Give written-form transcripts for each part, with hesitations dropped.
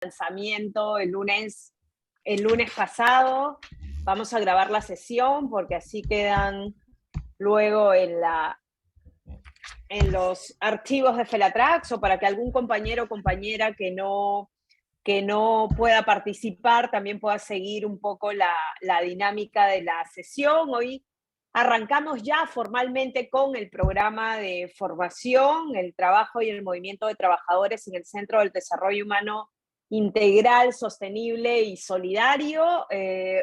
lanzamiento el lunes pasado. Vamos a grabar la sesión porque así quedan luego en los archivos de Felatrax, o para que algún compañero o compañera que no pueda participar también pueda seguir un poco la dinámica de la sesión. Hoy arrancamos ya formalmente con el programa de formación, el trabajo y el movimiento de trabajadores en el Centro del Desarrollo Humano Integral, Sostenible y Solidario.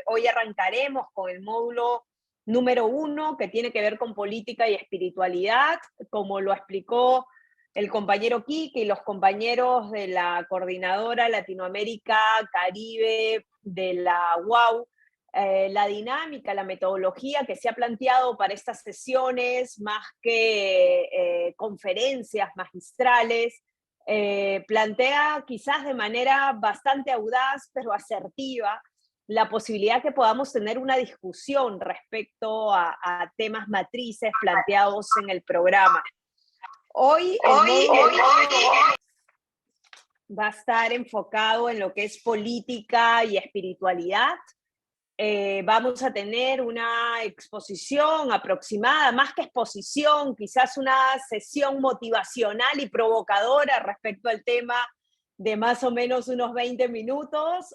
Hoy arrancaremos con el módulo número 1, que tiene que ver con política y espiritualidad, como lo explicó el compañero Quique y los compañeros de la Coordinadora Latinoamérica Caribe de la UAU. La dinámica, la metodología que se ha planteado para estas sesiones, más que conferencias magistrales, plantea quizás de manera bastante audaz, pero asertiva, la posibilidad que podamos tener una discusión respecto a temas matrices planteados en el programa. Hoy va a estar enfocado en lo que es política y espiritualidad. Vamos a tener una exposición aproximada, más que exposición, quizás una sesión motivacional y provocadora respecto al tema, de más o menos unos 20 minutos.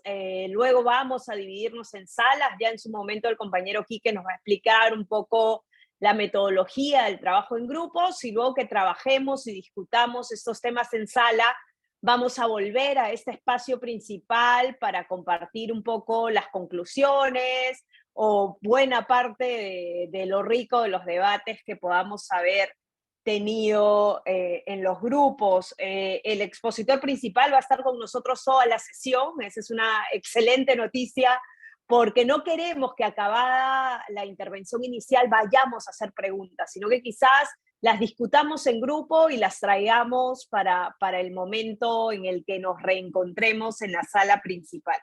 Luego vamos a dividirnos en salas. Ya en su momento el compañero Quique nos va a explicar un poco la metodología del trabajo en grupos, y luego que trabajemos y discutamos estos temas en sala, vamos a volver a este espacio principal para compartir un poco las conclusiones o buena parte de lo rico de los debates que podamos haber tenido en los grupos. El expositor principal va a estar con nosotros toda la sesión. Esa es una excelente noticia, porque no queremos que acabada la intervención inicial vayamos a hacer preguntas, sino que quizás las discutamos en grupo y las traigamos para el momento en el que nos reencontremos en la sala principal.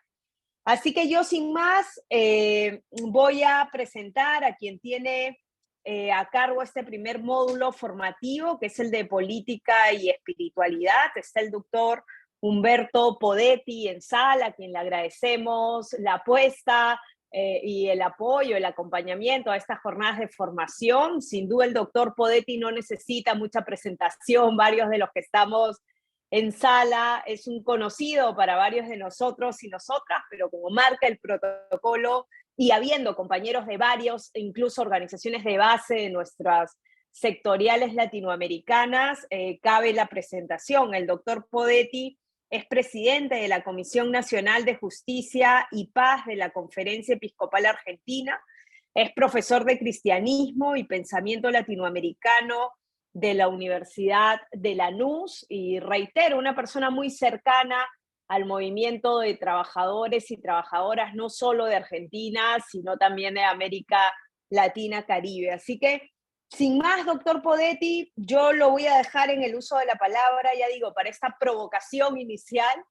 Así que yo, sin más, voy a presentar a quien tiene a cargo este primer módulo formativo, que es el de política y espiritualidad. Está el doctor Humberto Podetti en sala, a quien le agradecemos la apuesta y el apoyo, el acompañamiento a estas jornadas de formación. Sin duda el doctor Podetti no necesita mucha presentación. Varios de los que estamos en sala es un conocido para varios de nosotros y nosotras, pero como marca el protocolo, y habiendo compañeros de varios, incluso organizaciones de base de nuestras sectoriales latinoamericanas, cabe la presentación. El doctor Podetti es presidente de la Comisión Nacional de Justicia y Paz de la Conferencia Episcopal Argentina, es profesor de Cristianismo y Pensamiento Latinoamericano de la Universidad de Lanús, y reitero, una persona muy cercana al movimiento de trabajadores y trabajadoras, no solo de Argentina, sino también de América Latina, Caribe. Así que, sin más, doctor Podetti, yo lo voy a dejar en el uso de la palabra, ya digo, para esta provocación inicial.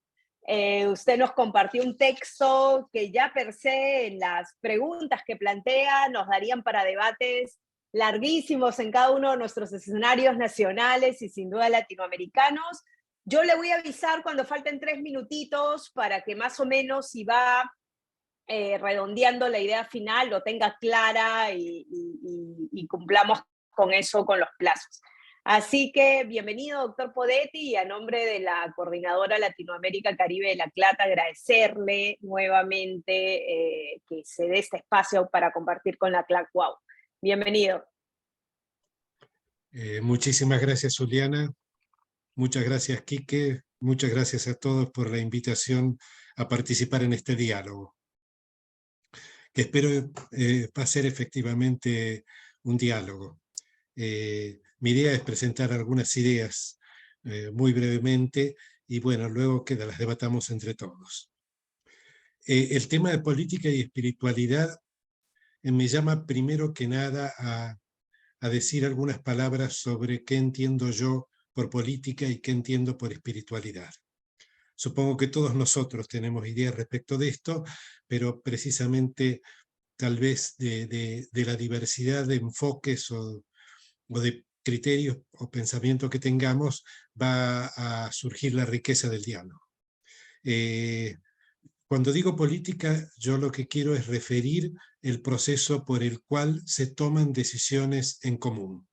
Usted nos compartió un texto que ya per se, en las preguntas que plantea, nos darían para debates larguísimos en cada uno de nuestros escenarios nacionales y sin duda latinoamericanos. Yo le voy a avisar cuando falten 3 minutitos para que más o menos, si va redondeando la idea final, lo tenga clara y cumplamos con eso, con los plazos. Así que bienvenido, doctor Podetti, y a nombre de la Coordinadora Latinoamérica Caribe de la CLAT, agradecerle nuevamente que se dé este espacio para compartir con la CLAT UAU. Bienvenido. Muchísimas gracias, Juliana. Muchas gracias, Quique. Muchas gracias a todos por la invitación a participar en este diálogo, que espero va a ser efectivamente un diálogo. Mi idea es presentar algunas ideas muy brevemente y bueno, luego que las debatamos entre todos. El tema de política y espiritualidad me llama primero que nada a decir algunas palabras sobre qué entiendo yo por política y qué entiendo por espiritualidad. Supongo que todos nosotros tenemos ideas respecto de esto, pero precisamente tal vez de la diversidad de enfoques o de criterios o pensamiento que tengamos, va a surgir la riqueza del diálogo. Cuando digo política, yo lo que quiero es referir el proceso por el cual se toman decisiones en común.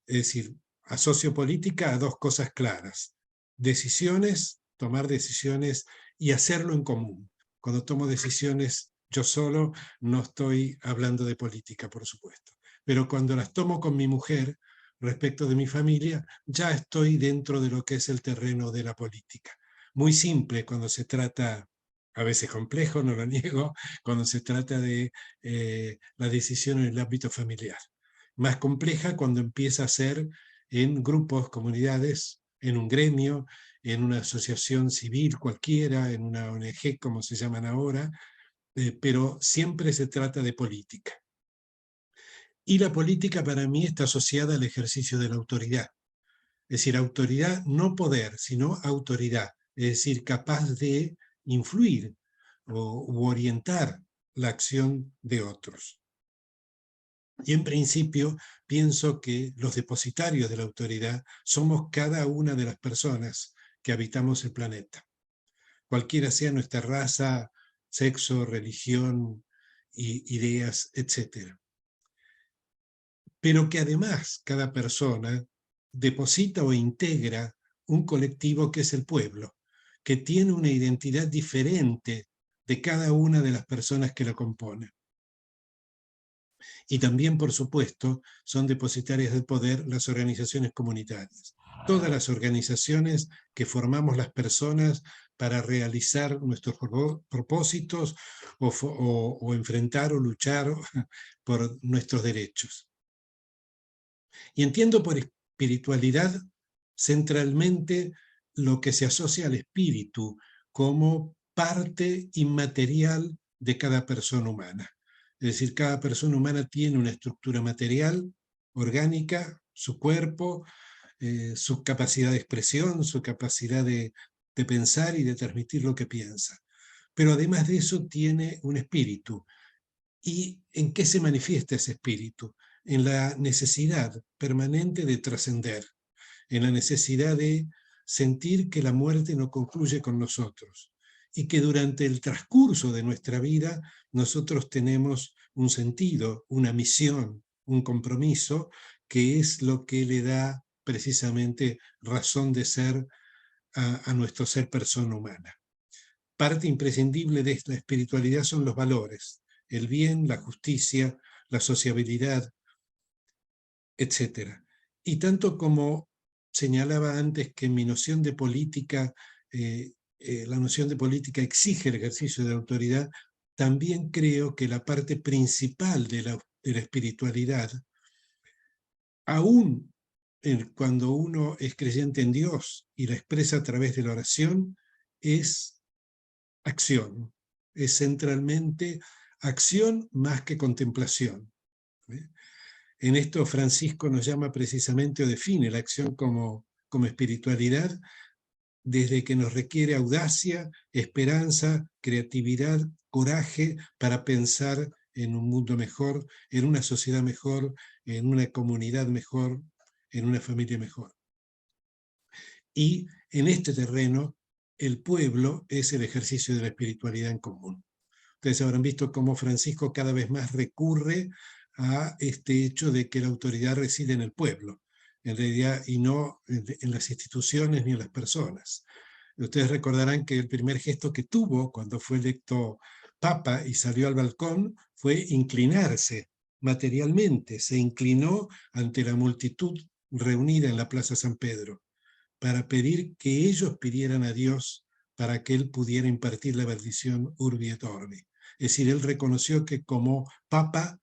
Es decir, asocio política a dos cosas claras: decisiones, tomar decisiones y hacerlo en común. Cuando tomo decisiones yo solo, no estoy hablando de política, por supuesto. Pero cuando las tomo con mi mujer, respecto de mi familia, ya estoy dentro de lo que es el terreno de la política. Muy simple cuando se trata, a veces complejo, no lo niego, cuando se trata de la decisión en el ámbito familiar. Más compleja cuando empieza a ser en grupos, comunidades, en un gremio, en una asociación civil cualquiera, en una ONG como se llaman ahora, pero siempre se trata de política. Y la política para mí está asociada al ejercicio de la autoridad. Es decir, autoridad, no poder, sino autoridad. Es decir, capaz de influir u orientar la acción de otros. Y en principio pienso que los depositarios de la autoridad somos cada una de las personas que habitamos el planeta. Cualquiera sea nuestra raza, sexo, religión, ideas, etc. Pero que además cada persona deposita o integra un colectivo que es el pueblo, que tiene una identidad diferente de cada una de las personas que lo componen. Y también, por supuesto, son depositarias del poder las organizaciones comunitarias. Todas las organizaciones que formamos las personas para realizar nuestros propósitos o enfrentar o luchar por nuestros derechos. Y entiendo por espiritualidad centralmente lo que se asocia al espíritu como parte inmaterial de cada persona humana. Es decir, cada persona humana tiene una estructura material, orgánica, su cuerpo, su capacidad de expresión, su capacidad de pensar y de transmitir lo que piensa. Pero además de eso tiene un espíritu. ¿Y en qué se manifiesta ese espíritu? En la necesidad permanente de trascender, en la necesidad de sentir que la muerte no concluye con nosotros y que durante el transcurso de nuestra vida nosotros tenemos un sentido, una misión, un compromiso, que es lo que le da precisamente razón de ser a nuestro ser persona humana. Parte imprescindible de esta espiritualidad son los valores: el bien, la justicia, la sociabilidad, etc. Y tanto como señalaba antes que en mi noción de política, la noción de política exige el ejercicio de la autoridad, también creo que la parte principal de la espiritualidad, aún cuando uno es creyente en Dios y la expresa a través de la oración, es acción. Es centralmente acción más que contemplación. En esto Francisco nos llama precisamente o define la acción como espiritualidad, desde que nos requiere audacia, esperanza, creatividad, coraje para pensar en un mundo mejor, en una sociedad mejor, en una comunidad mejor, en una familia mejor. Y en este terreno, el pueblo es el ejercicio de la espiritualidad en común. Ustedes habrán visto cómo Francisco cada vez más recurre a este hecho de que la autoridad reside en el pueblo, en realidad, y no en las instituciones ni en las personas. Ustedes recordarán que el primer gesto que tuvo cuando fue electo papa y salió al balcón fue inclinarse materialmente. Se inclinó ante la multitud reunida en la Plaza San Pedro para pedir que ellos pidieran a Dios para que él pudiera impartir la bendición Urbi et Orbi. Es decir, él reconoció que como papa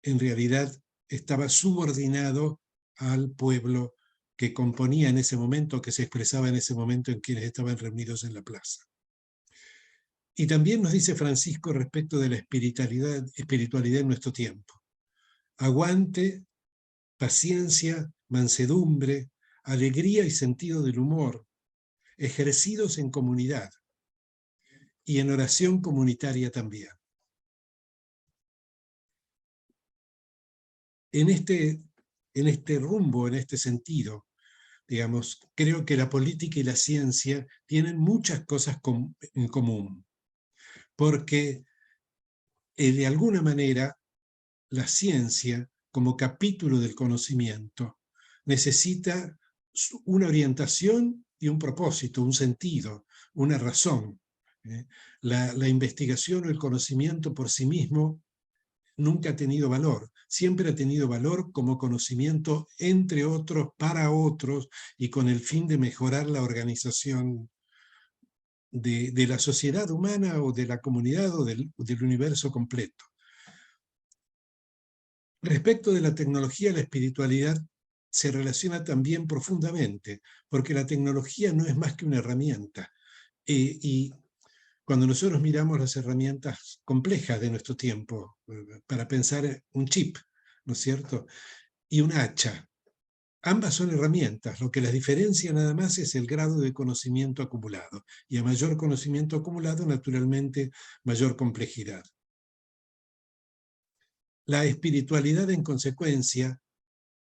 en realidad estaba subordinado al pueblo que componía en ese momento, que se expresaba en ese momento en quienes estaban reunidos en la plaza. Y también nos dice Francisco respecto de la espiritualidad en nuestro tiempo: aguante, paciencia, mansedumbre, alegría y sentido del humor, ejercidos en comunidad y en oración comunitaria también. En este rumbo, en este sentido, digamos, creo que la política y la ciencia tienen muchas cosas en común, porque de alguna manera la ciencia, como capítulo del conocimiento, necesita una orientación y un propósito, un sentido, una razón. La investigación o el conocimiento por sí mismo nunca ha tenido valor, siempre ha tenido valor como conocimiento entre otros, para otros, y con el fin de mejorar la organización de la sociedad humana o de la comunidad o del universo completo. Respecto de la tecnología, la espiritualidad se relaciona también profundamente, porque la tecnología no es más que una herramienta. Y cuando nosotros miramos las herramientas complejas de nuestro tiempo, para pensar un chip, ¿no es cierto? Y un hacha, ambas son herramientas. Lo que las diferencia nada más es el grado de conocimiento acumulado. Y a mayor conocimiento acumulado, naturalmente, mayor complejidad. La espiritualidad, en consecuencia,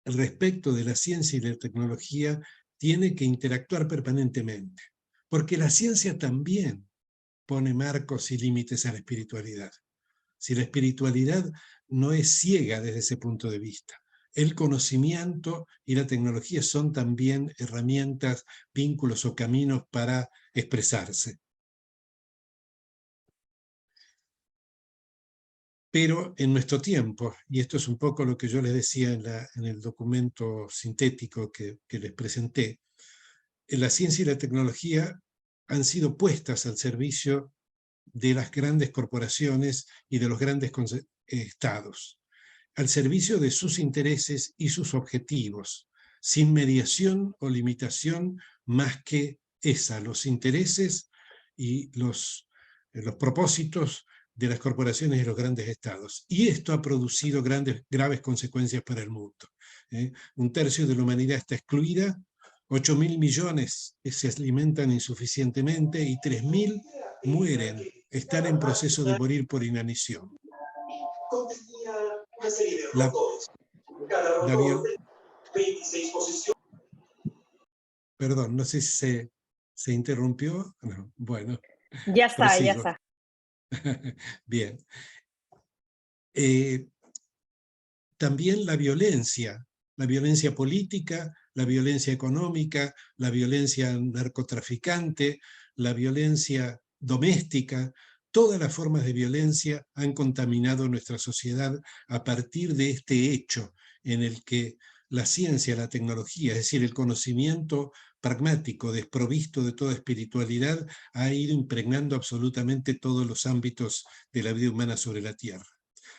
respecto de la ciencia y la tecnología, tiene que interactuar permanentemente, porque la ciencia también pone marcos y límites a la espiritualidad. Si la espiritualidad no es ciega desde ese punto de vista, el conocimiento y la tecnología son también herramientas, vínculos o caminos para expresarse. Pero en nuestro tiempo, y esto es un poco lo que yo les decía en el documento sintético que les presenté, la ciencia y la tecnología han sido puestas al servicio de las grandes corporaciones y de los grandes estados, al servicio de sus intereses y sus objetivos, sin mediación o limitación más que esa, los intereses y los propósitos de las corporaciones y los grandes estados. Y esto ha producido graves consecuencias para el mundo. Un tercio de la humanidad está excluida, 8.000 millones se alimentan insuficientemente y 3.000 mueren, están en proceso de morir por inanición. La, la Perdón, no sé si se interrumpió. No, bueno, ya está, prosigo. ya está. Bien. También la violencia política, la violencia económica, la violencia narcotraficante, la violencia doméstica, todas las formas de violencia han contaminado nuestra sociedad a partir de este hecho en el que la ciencia, la tecnología, es decir, el conocimiento pragmático, desprovisto de toda espiritualidad, ha ido impregnando absolutamente todos los ámbitos de la vida humana sobre la Tierra.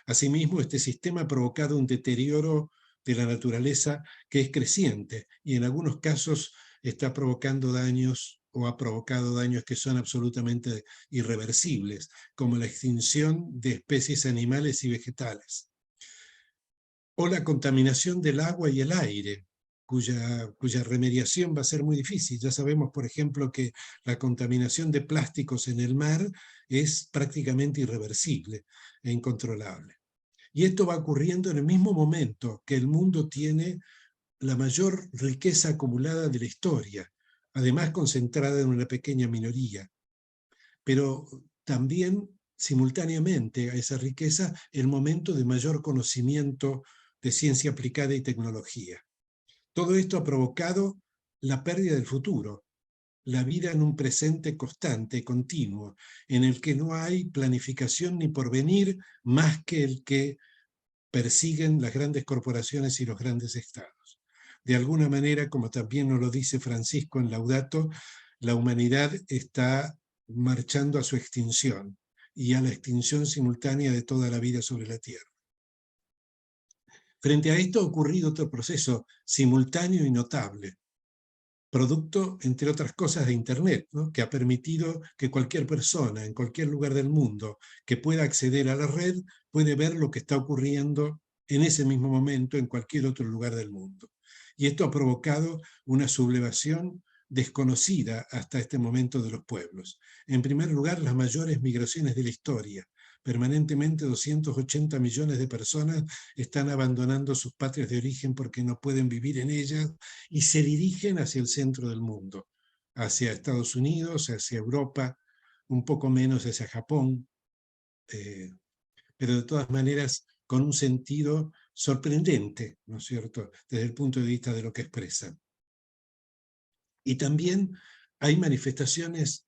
Asimismo, este sistema ha provocado un deterioro de la naturaleza que es creciente y en algunos casos está provocando daños o ha provocado daños que son absolutamente irreversibles, como la extinción de especies animales y vegetales, o la contaminación del agua y el aire, cuya remediación va a ser muy difícil. Ya sabemos, por ejemplo, que la contaminación de plásticos en el mar es prácticamente irreversible e incontrolable. Y esto va ocurriendo en el mismo momento que el mundo tiene la mayor riqueza acumulada de la historia, además concentrada en una pequeña minoría. Pero también, simultáneamente a esa riqueza, el momento de mayor conocimiento de ciencia aplicada y tecnología. Todo esto ha provocado la pérdida del futuro, la vida en un presente constante, continuo, en el que no hay planificación ni porvenir más que el que persiguen las grandes corporaciones y los grandes estados. De alguna manera, como también nos lo dice Francisco en Laudato, la humanidad está marchando a su extinción y a la extinción simultánea de toda la vida sobre la Tierra. Frente a esto ha ocurrido otro proceso simultáneo y notable, producto, entre otras cosas, de Internet, ¿no? Que ha permitido que cualquier persona en cualquier lugar del mundo que pueda acceder a la red puede ver lo que está ocurriendo en ese mismo momento en cualquier otro lugar del mundo. Y esto ha provocado una sublevación desconocida hasta este momento de los pueblos. En primer lugar, las mayores migraciones de la historia, Permanentemente 280 millones de personas están abandonando sus patrias de origen porque no pueden vivir en ellas y se dirigen hacia el centro del mundo, hacia Estados Unidos, hacia Europa, un poco menos hacia Japón, pero de todas maneras con un sentido sorprendente, ¿no es cierto?, desde el punto de vista de lo que expresan. Y también hay manifestaciones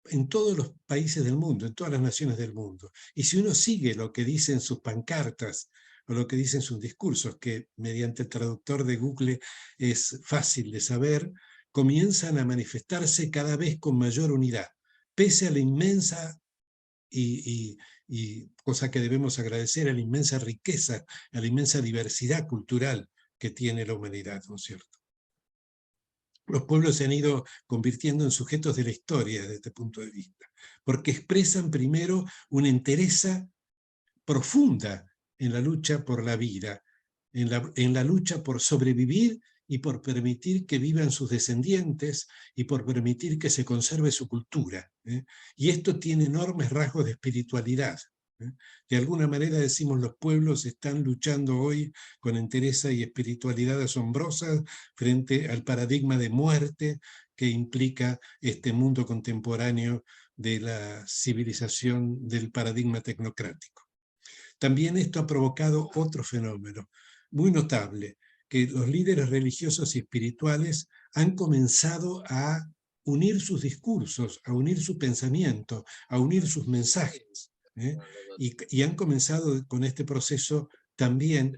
en todos los países del mundo, en todas las naciones del mundo. Y si uno sigue lo que dicen sus pancartas o lo que dicen sus discursos, que mediante el traductor de Google es fácil de saber, comienzan a manifestarse cada vez con mayor unidad, pese a la inmensa y cosa que debemos agradecer, a la inmensa riqueza, a la inmensa diversidad cultural que tiene la humanidad, ¿no es cierto? Los pueblos se han ido convirtiendo en sujetos de la historia desde este punto de vista, porque expresan primero una entereza profunda en la lucha por la vida, en la lucha por sobrevivir y por permitir que vivan sus descendientes y por permitir que se conserve su cultura. Y esto tiene enormes rasgos de espiritualidad. De alguna manera decimos los pueblos están luchando hoy con entereza y espiritualidad asombrosas frente al paradigma de muerte que implica este mundo contemporáneo de la civilización del paradigma tecnocrático. También esto ha provocado otro fenómeno muy notable, que los líderes religiosos y espirituales han comenzado a unir sus discursos, a unir su pensamiento, a unir sus mensajes. Y han comenzado con este proceso también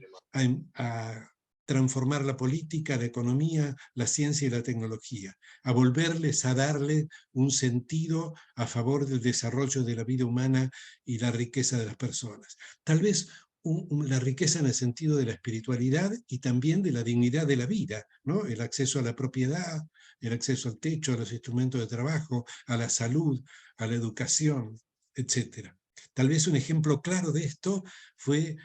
a transformar la política, la economía, la ciencia y la tecnología, a volverles a darle un sentido a favor del desarrollo de la vida humana y la riqueza de las personas. Tal vez la riqueza en el sentido de la espiritualidad y también de la dignidad de la vida, ¿no? El acceso a la propiedad, el acceso al techo, a los instrumentos de trabajo, a la salud, a la educación, etc. Tal vez un ejemplo claro de esto fue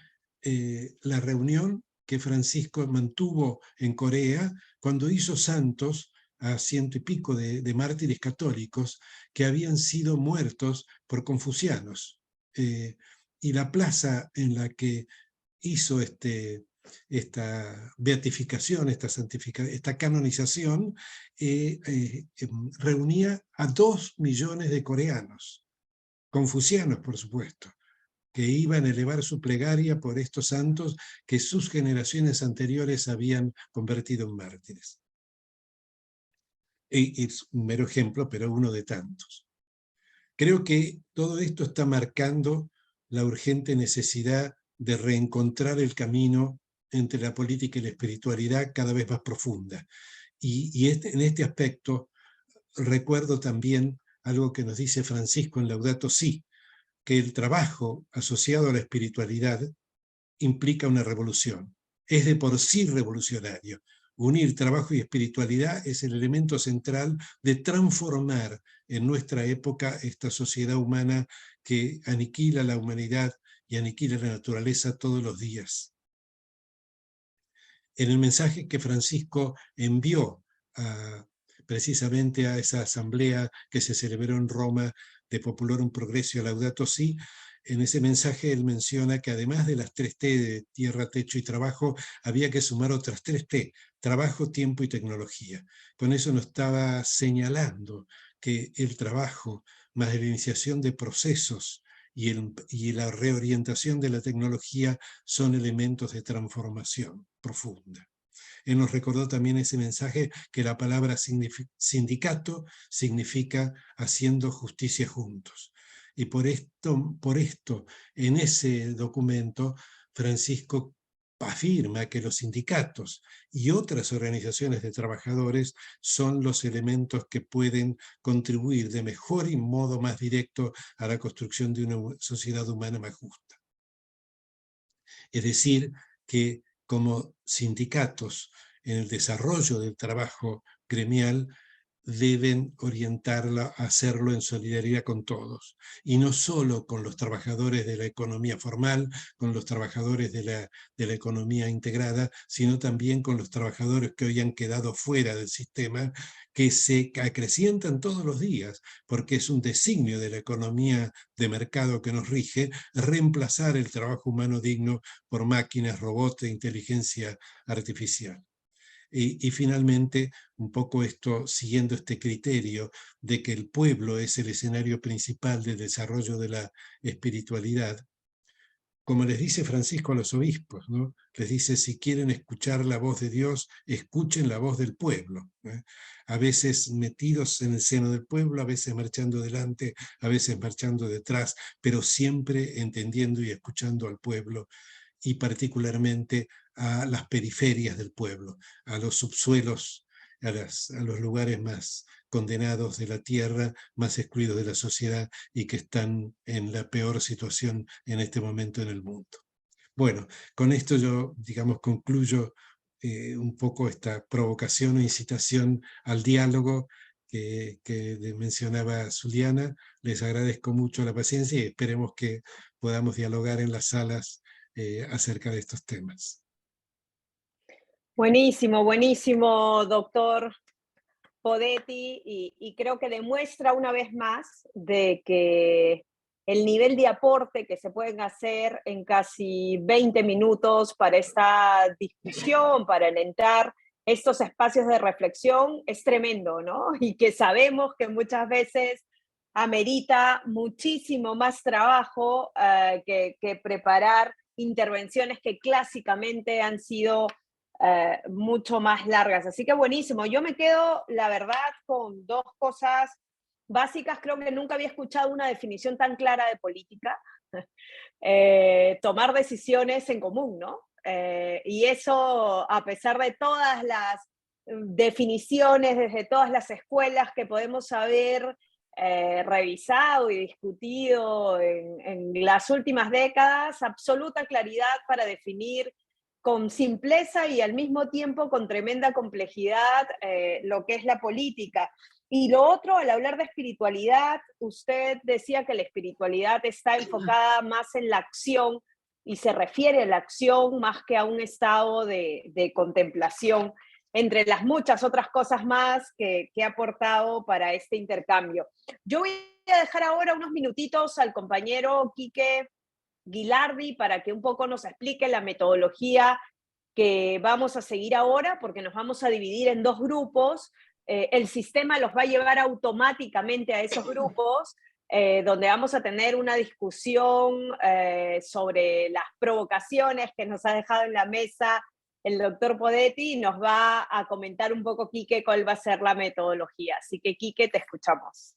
la reunión que Francisco mantuvo en Corea cuando hizo santos a 100 y pico de mártires católicos que habían sido muertos por confucianos. Y la plaza en la que hizo esta beatificación, esta canonización, reunía a 2 millones de coreanos, confucianos por supuesto, que iban a elevar su plegaria por estos santos que sus generaciones anteriores habían convertido en mártires. Es un mero ejemplo, pero uno de tantos. Creo que todo esto está marcando la urgente necesidad de reencontrar el camino entre la política y la espiritualidad cada vez más profunda. En este aspecto recuerdo también algo que nos dice Francisco en Laudato Si, que el trabajo asociado a la espiritualidad implica una revolución. Es de por sí revolucionario. Unir trabajo y espiritualidad es el elemento central de transformar en nuestra época esta sociedad humana que aniquila la humanidad y aniquila la naturaleza todos los días. En el mensaje que Francisco envió precisamente a esa asamblea que se celebró en Roma de Populorum Progressio Laudato Si, en ese mensaje él menciona que además de las 3T de tierra, techo y trabajo, había que sumar otras 3T, trabajo, tiempo y tecnología. Con eso nos estaba señalando que el trabajo, más la iniciación de procesos y la reorientación de la tecnología son elementos de transformación profunda. Él nos recordó también ese mensaje que la palabra sindicato significa haciendo justicia juntos. Y por esto, en ese documento, Francisco afirma que los sindicatos y otras organizaciones de trabajadores son los elementos que pueden contribuir de mejor y modo más directo a la construcción de una sociedad humana más justa. Es decir, que como sindicatos en el desarrollo del trabajo gremial, deben orientarla a hacerlo en solidaridad con todos, y no solo con los trabajadores de la economía formal, con los trabajadores de la economía integrada, sino también con los trabajadores que hoy han quedado fuera del sistema, que se acrecientan todos los días, porque es un designio de la economía de mercado que nos rige, reemplazar el trabajo humano digno por máquinas, robots e inteligencia artificial. Y finalmente, un poco esto, siguiendo este criterio de que el pueblo es el escenario principal del desarrollo de la espiritualidad, como les dice Francisco a los obispos, ¿no? Les dice, si quieren escuchar la voz de Dios, escuchen la voz del pueblo, ¿eh? A veces metidos en el seno del pueblo, a veces marchando delante, a veces marchando detrás, pero siempre entendiendo y escuchando al pueblo, y particularmente a las periferias del pueblo, a los subsuelos, a los lugares más condenados de la tierra, más excluidos de la sociedad y que están en la peor situación en este momento en el mundo. Bueno, con esto yo, digamos, concluyo un poco esta provocación o incitación al diálogo que mencionaba Zuliana. Les agradezco mucho la paciencia y esperemos que podamos dialogar en las salas acerca de estos temas. Buenísimo, buenísimo, doctor Podetti, y creo que demuestra una vez más de que el nivel de aporte que se pueden hacer en casi 20 minutos para esta discusión, para alentar estos espacios de reflexión, es tremendo, ¿no? Y que sabemos que muchas veces amerita muchísimo más trabajo que preparar intervenciones que clásicamente han sido mucho más largas. Así que buenísimo. Yo me quedo, la verdad, con dos cosas básicas. Creo que nunca había escuchado una definición tan clara de política. Tomar decisiones en común, ¿no? Y eso, a pesar de todas las definiciones, desde todas las escuelas que podemos haber revisado y discutido en las últimas décadas, absoluta claridad para definir con simpleza y al mismo tiempo con tremenda complejidad lo que es la política. Y lo otro, al hablar de espiritualidad, usted decía que la espiritualidad está enfocada más en la acción y se refiere a la acción más que a un estado de contemplación, entre las muchas otras cosas más que ha aportado para este intercambio. Yo voy a dejar ahora unos minutitos al compañero Quique Guilardi para que un poco nos explique la metodología que vamos a seguir ahora, porque nos vamos a dividir en dos grupos. El sistema los va a llevar automáticamente a esos grupos, donde vamos a tener una discusión sobre las provocaciones que nos ha dejado en la mesa el doctor Podetti, y nos va a comentar un poco, Quique, cuál va a ser la metodología. Así que, Quique, te escuchamos.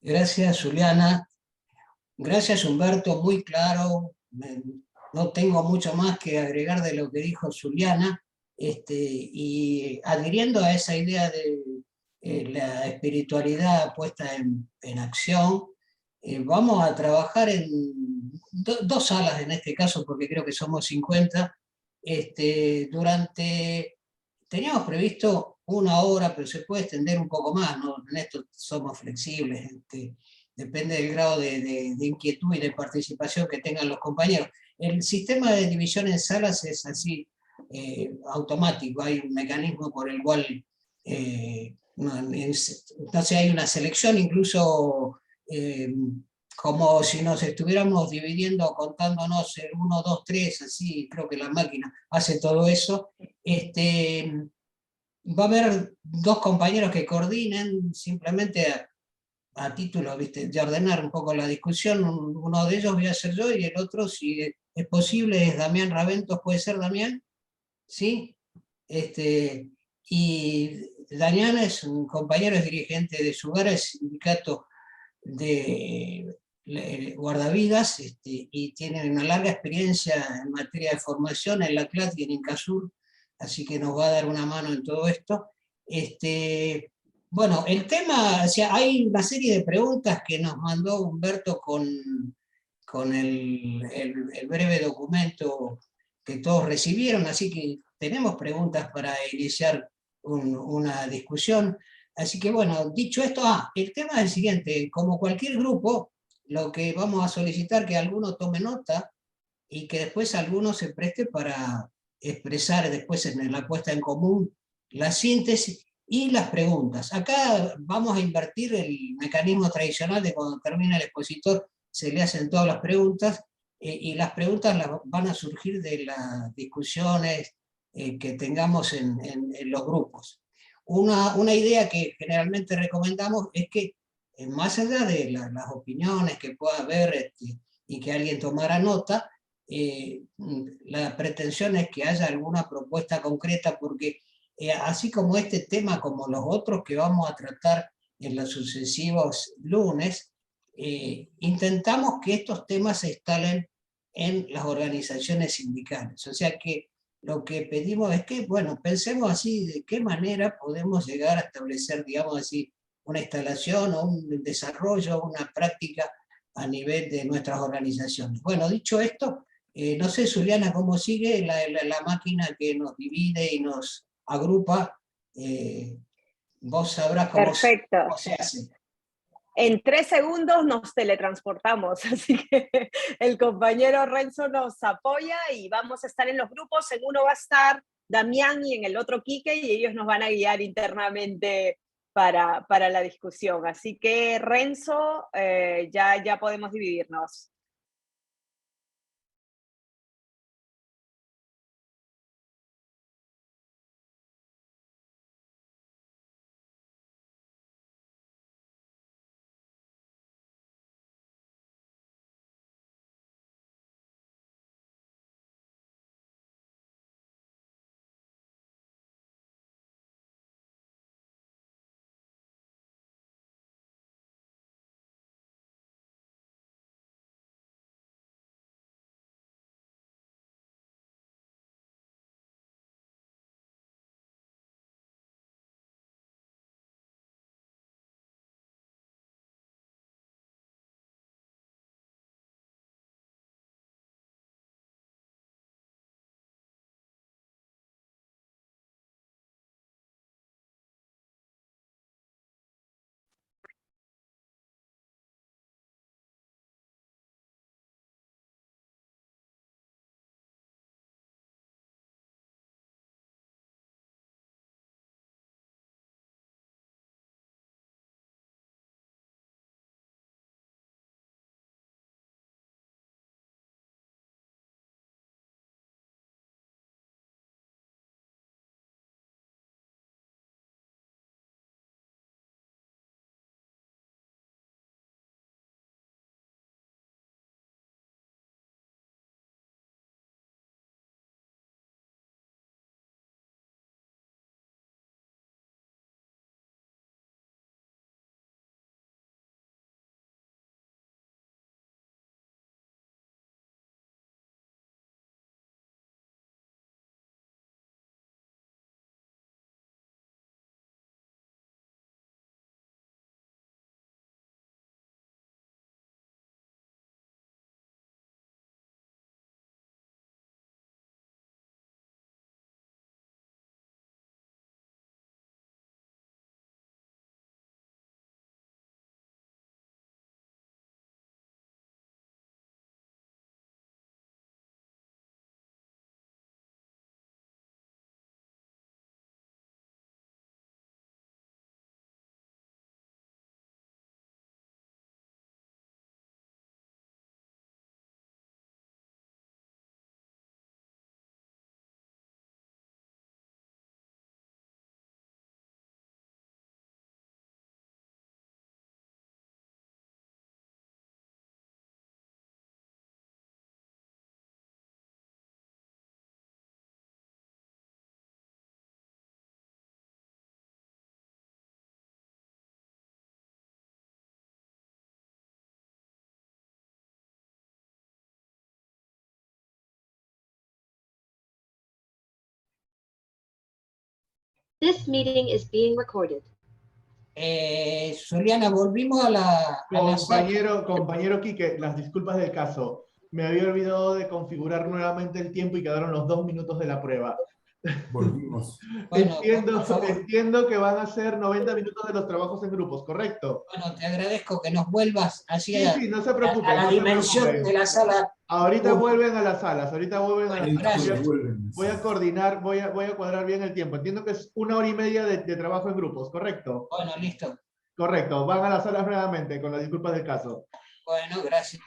Gracias, Zuliana. Gracias, Humberto, muy claro. No tengo mucho más que agregar de lo que dijo Zuliana, y adhiriendo a esa idea de la espiritualidad puesta en acción, vamos a trabajar en dos salas en este caso, porque creo que somos 50. Teníamos previsto 1 hora, pero se puede extender un poco más, ¿no? En esto somos flexibles, depende del grado de inquietud y de participación que tengan los compañeros. El sistema de división en salas es así, automático, hay un mecanismo por el cual entonces hay una selección, incluso como si nos estuviéramos dividiendo, contándonos 1, 2, 3, así, creo que la máquina hace todo eso. Va a haber 2 compañeros que coordinen, simplemente a título, ¿viste?, de ordenar un poco la discusión. Uno de ellos voy a ser yo, y el otro, si es posible, es Damián Raventos. ¿Puede ser, Damián? ¿Sí? Y Damián es un compañero, es dirigente de Sugara, es sindicato de guardavidas, y tiene una larga experiencia en materia de formación en la CLAT y en Incasur, así que nos va a dar una mano en todo esto. Bueno, el tema, o sea, hay una serie de preguntas que nos mandó Humberto con el breve documento que todos recibieron, así que tenemos preguntas para iniciar una discusión. Así que bueno, dicho esto, el tema es el siguiente: como cualquier grupo, lo que vamos a solicitar que alguno tome nota y que después alguno se preste para expresar después en la puesta en común la síntesis y las preguntas. Acá vamos a invertir el mecanismo tradicional de cuando termina el expositor se le hacen todas las preguntas, y las preguntas van a surgir de las discusiones que tengamos en los grupos. Una idea que generalmente recomendamos es que, más allá de las opiniones que pueda haber y que alguien tomara nota, la pretensión es que haya alguna propuesta concreta, porque así como este tema, como los otros que vamos a tratar en los sucesivos lunes, intentamos que estos temas se instalen en las organizaciones sindicales. O sea que lo que pedimos es que, bueno, pensemos así, de qué manera podemos llegar a establecer, digamos así, una instalación o un desarrollo, una práctica a nivel de nuestras organizaciones. Bueno, dicho esto, no sé, Zuliana, cómo sigue la máquina que nos divide y nos agrupa. Vos sabrás cómo se hace. En 3 segundos nos teletransportamos, así que el compañero Renzo nos apoya y vamos a estar en los grupos. En uno va a estar Damián y en el otro Quique, y ellos nos van a guiar internamente para la discusión. Así que Renzo, ya podemos dividirnos. This meeting is being recorded. Zuliana, volvimos a la... Compañero Quique, las disculpas del caso. Me había olvidado de configurar nuevamente el tiempo y quedaron los 2 minutos de la prueba. Volvimos. Bueno, por favor. Entiendo que van a ser 90 minutos de los trabajos en grupos, ¿correcto? Bueno, te agradezco que nos vuelvas así Sí, sí, no se a preocupen, la no se dimensión de preocupen. la sala. Ahorita vuelven a las salas, ahorita vuelven a las Bueno, salas. gracias. Voy a coordinar, voy a cuadrar bien el tiempo. Entiendo que es 1 hora y media de trabajo en grupos, ¿correcto? Bueno, listo. Correcto, van a las salas nuevamente, con las disculpas del caso. Bueno, gracias.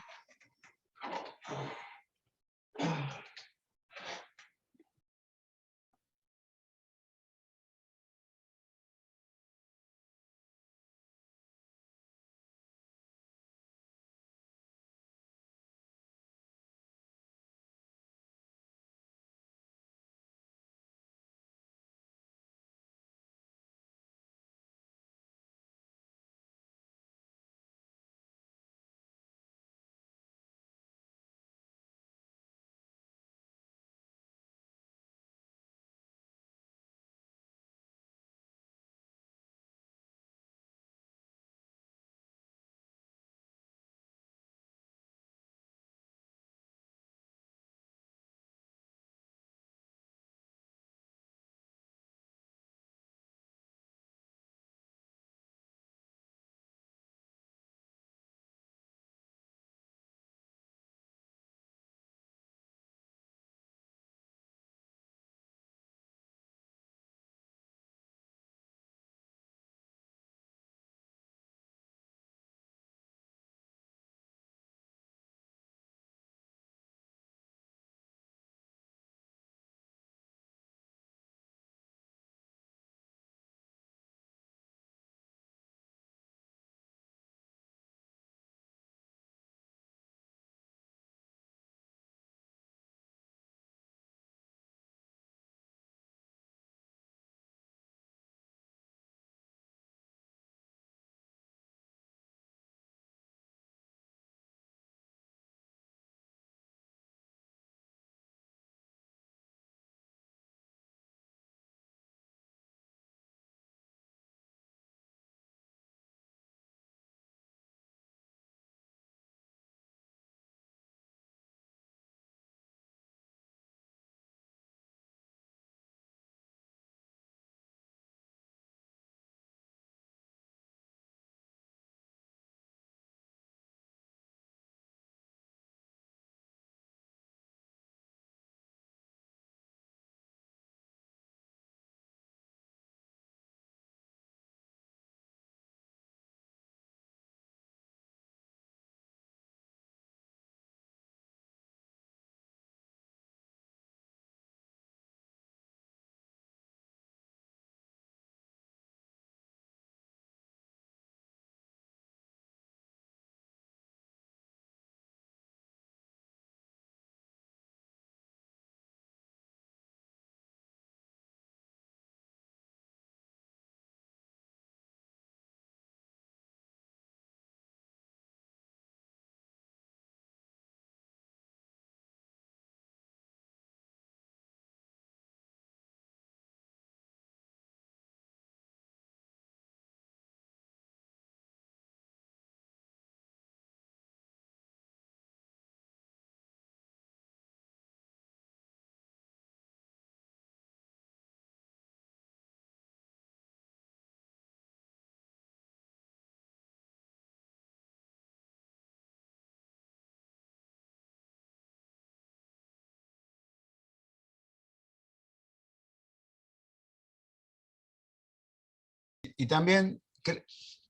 Y también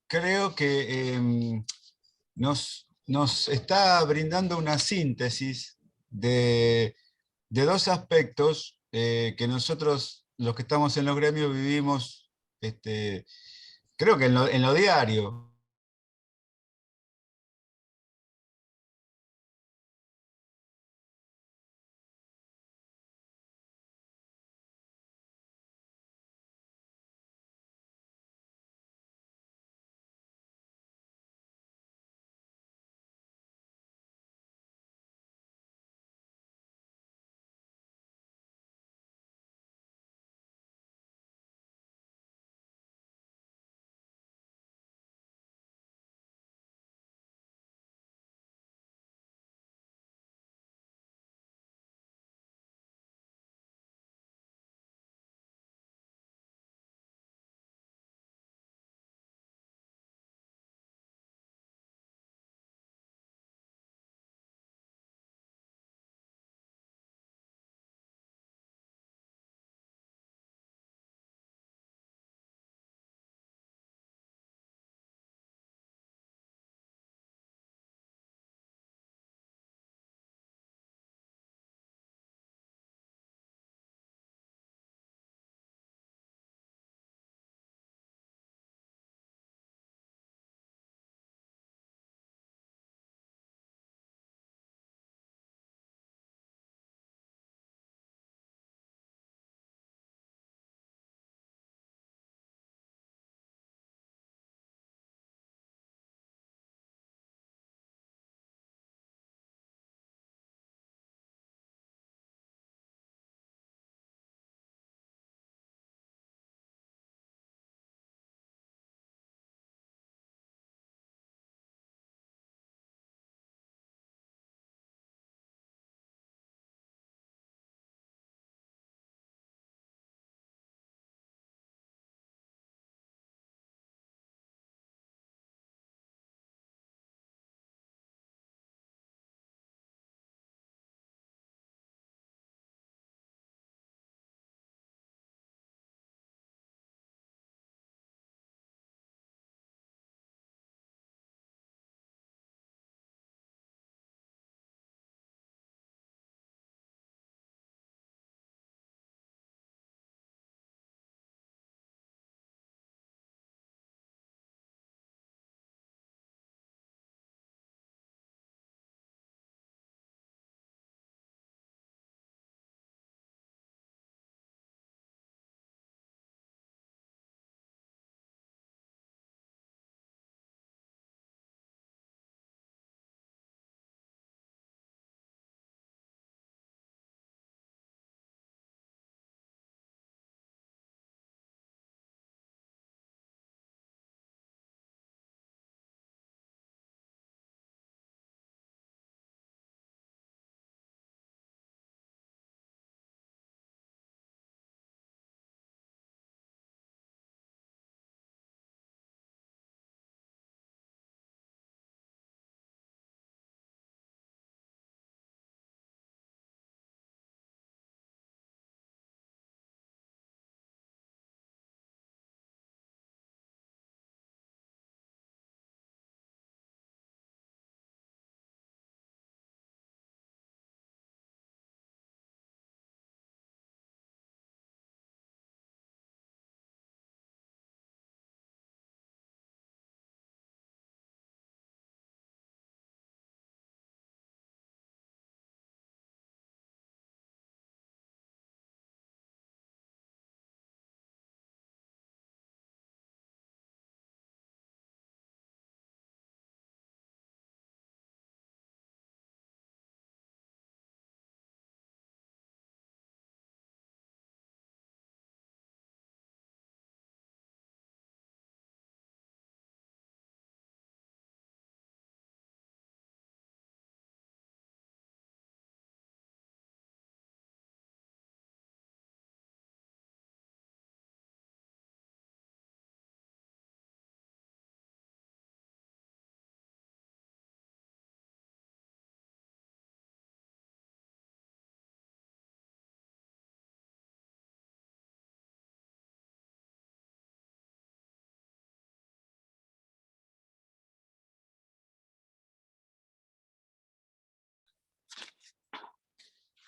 creo que nos está brindando una síntesis de dos aspectos que nosotros, los que estamos en los gremios, vivimos, creo que en lo diario.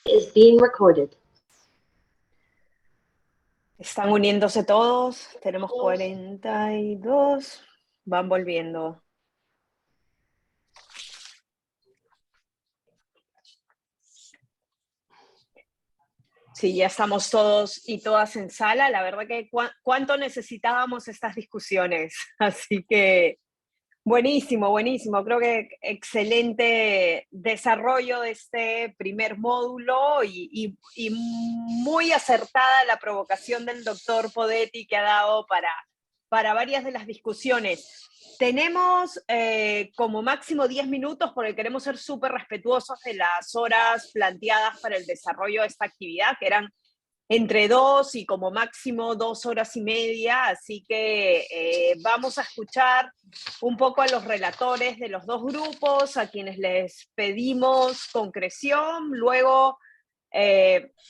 is being recorded. Están uniéndose todos, tenemos 42, van volviendo. Sí, ya estamos todos y todas en sala. La verdad que cuánto necesitábamos estas discusiones. Así que buenísimo, buenísimo. Creo que excelente desarrollo de este primer módulo y muy acertada la provocación del doctor Podetti que ha dado para varias de las discusiones. Tenemos como máximo 10 minutos porque queremos ser súper respetuosos de las horas planteadas para el desarrollo de esta actividad, que eran entre 2 y como máximo 2 horas y media, así que vamos a escuchar un poco a los relatores de los dos grupos, a quienes les pedimos concreción, luego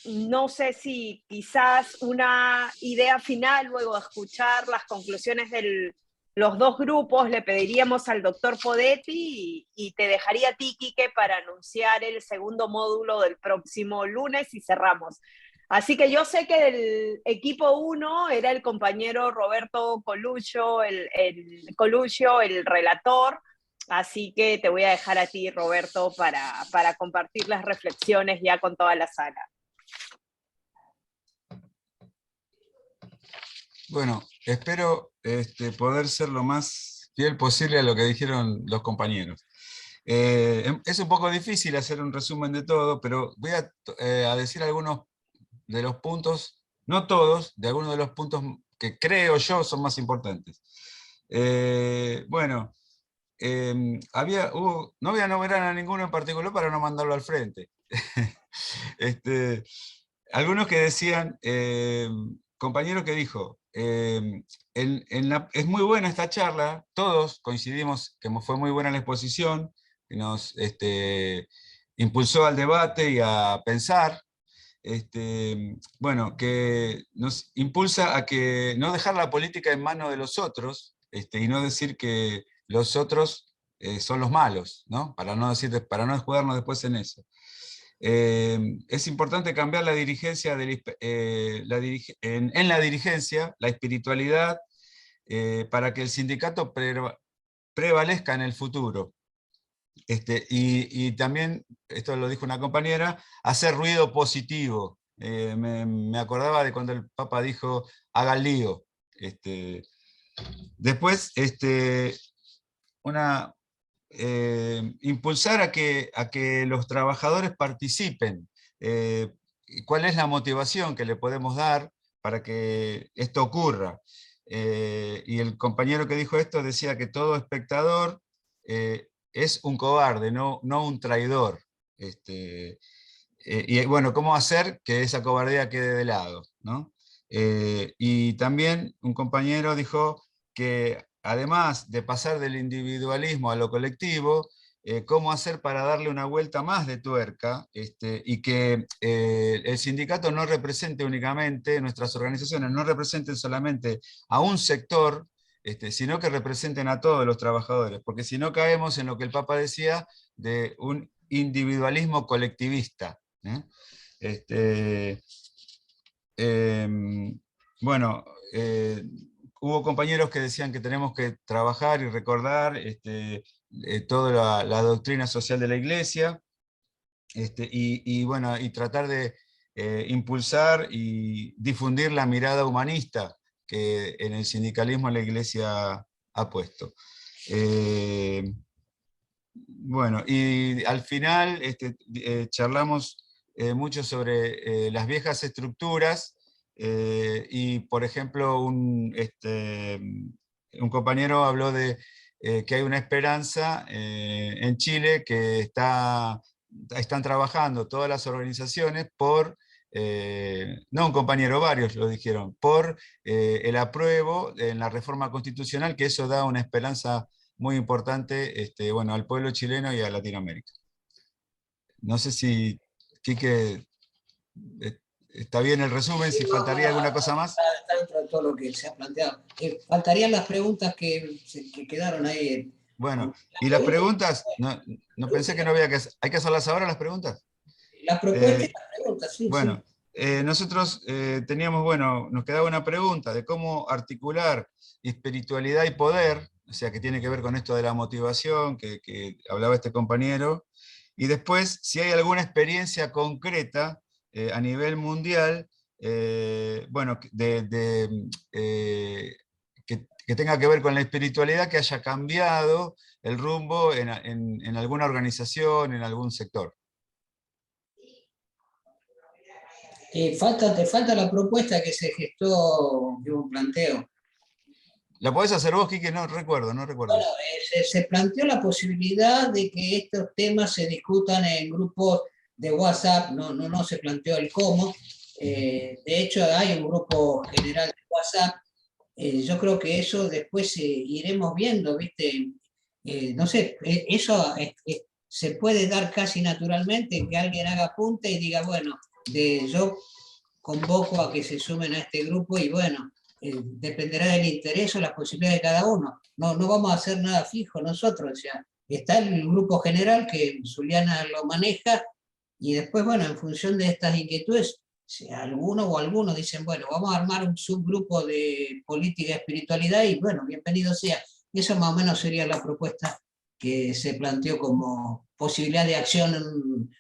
no sé si quizás una idea final, luego de escuchar las conclusiones de los dos grupos, le pediríamos al doctor Podetti y te dejaría a ti, Quique, para anunciar el segundo módulo del próximo lunes y cerramos. Así que yo sé que del equipo 1 era el compañero Roberto Coluccio, el relator, así que te voy a dejar a ti, Roberto, para compartir las reflexiones ya con toda la sala. Bueno, espero poder ser lo más fiel posible a lo que dijeron los compañeros. Es un poco difícil hacer un resumen de todo, pero voy a decir algunos de los puntos, no todos, de algunos de los puntos que creo yo son más importantes. Bueno, no voy a nombrar a ninguno en particular para no mandarlo al frente. Algunos que decían, compañero que dijo, es muy buena esta charla, todos coincidimos que fue muy buena la exposición, que nos impulsó al debate y a pensar, bueno, que nos impulsa a que no dejar la política en manos de los otros, y no decir que los otros son los malos, ¿no? Para no escudarnos después en eso. Es importante cambiar la dirigencia, en la dirigencia, la espiritualidad, para que el sindicato prevalezca en el futuro. Y también, esto lo dijo una compañera, hacer ruido positivo. Me acordaba de cuando el Papa dijo, haga el lío. Después, impulsar a que los trabajadores participen. ¿Cuál es la motivación que le podemos dar para que esto ocurra? Y el compañero que dijo esto decía que todo espectador es un cobarde, no un traidor. Y bueno, ¿cómo hacer que esa cobardía quede de lado, ¿no? Y también un compañero dijo que además de pasar del individualismo a lo colectivo, cómo hacer para darle una vuelta más de tuerca, y que el sindicato no represente únicamente, nuestras organizaciones no representen solamente a un sector, sino que representen a todos los trabajadores, porque si no caemos en lo que el Papa decía de un individualismo colectivista. Bueno, hubo compañeros que decían que tenemos que trabajar y recordar toda la doctrina social de la Iglesia, bueno, y tratar de impulsar y difundir la mirada humanista que en el sindicalismo la Iglesia ha puesto. Bueno, y al final charlamos mucho sobre las viejas estructuras, y por ejemplo un compañero habló de que hay una esperanza en Chile que están trabajando todas las organizaciones por, no un compañero, varios lo dijeron, por el apruebo en la reforma constitucional, que eso da una esperanza muy importante, bueno, al pueblo chileno y a Latinoamérica. No sé si, Quique, está bien el resumen, si faltaría alguna cosa más. Está dentro de todo lo que se ha planteado. Faltarían las preguntas que quedaron ahí. Bueno, y las preguntas, no pensé que no había que hacer. ¿Hay que hacerlas ahora las preguntas? La propuesta y la pregunta, sí, Bueno, nosotros teníamos, bueno, nos quedaba una pregunta de cómo articular espiritualidad y poder, o sea, que tiene que ver con esto de la motivación que hablaba este compañero, y después, si hay alguna experiencia concreta a nivel mundial, bueno, que tenga que ver con la espiritualidad, que haya cambiado el rumbo en alguna organización, en algún sector. Te falta la propuesta que se gestó, de un planteo. ¿La podés hacer vos, Quique? No recuerdo. Bueno, se planteó la posibilidad de que estos temas se discutan en grupos de WhatsApp, no se planteó el cómo. De hecho, hay un grupo general de WhatsApp. Yo creo que eso después iremos viendo, ¿viste? No sé, eso se puede dar casi naturalmente, que alguien haga apunte y diga, bueno, yo convoco a que se sumen a este grupo y bueno, dependerá del interés o las posibilidades de cada uno. No vamos a hacer nada fijo nosotros, o sea, está el grupo general que Zuliana lo maneja y después, bueno, en función de estas inquietudes, si alguno o algunos dicen, bueno, vamos a armar un subgrupo de política y espiritualidad y bueno, bienvenido sea. Y eso más o menos sería la propuesta que se planteó como posibilidad de acción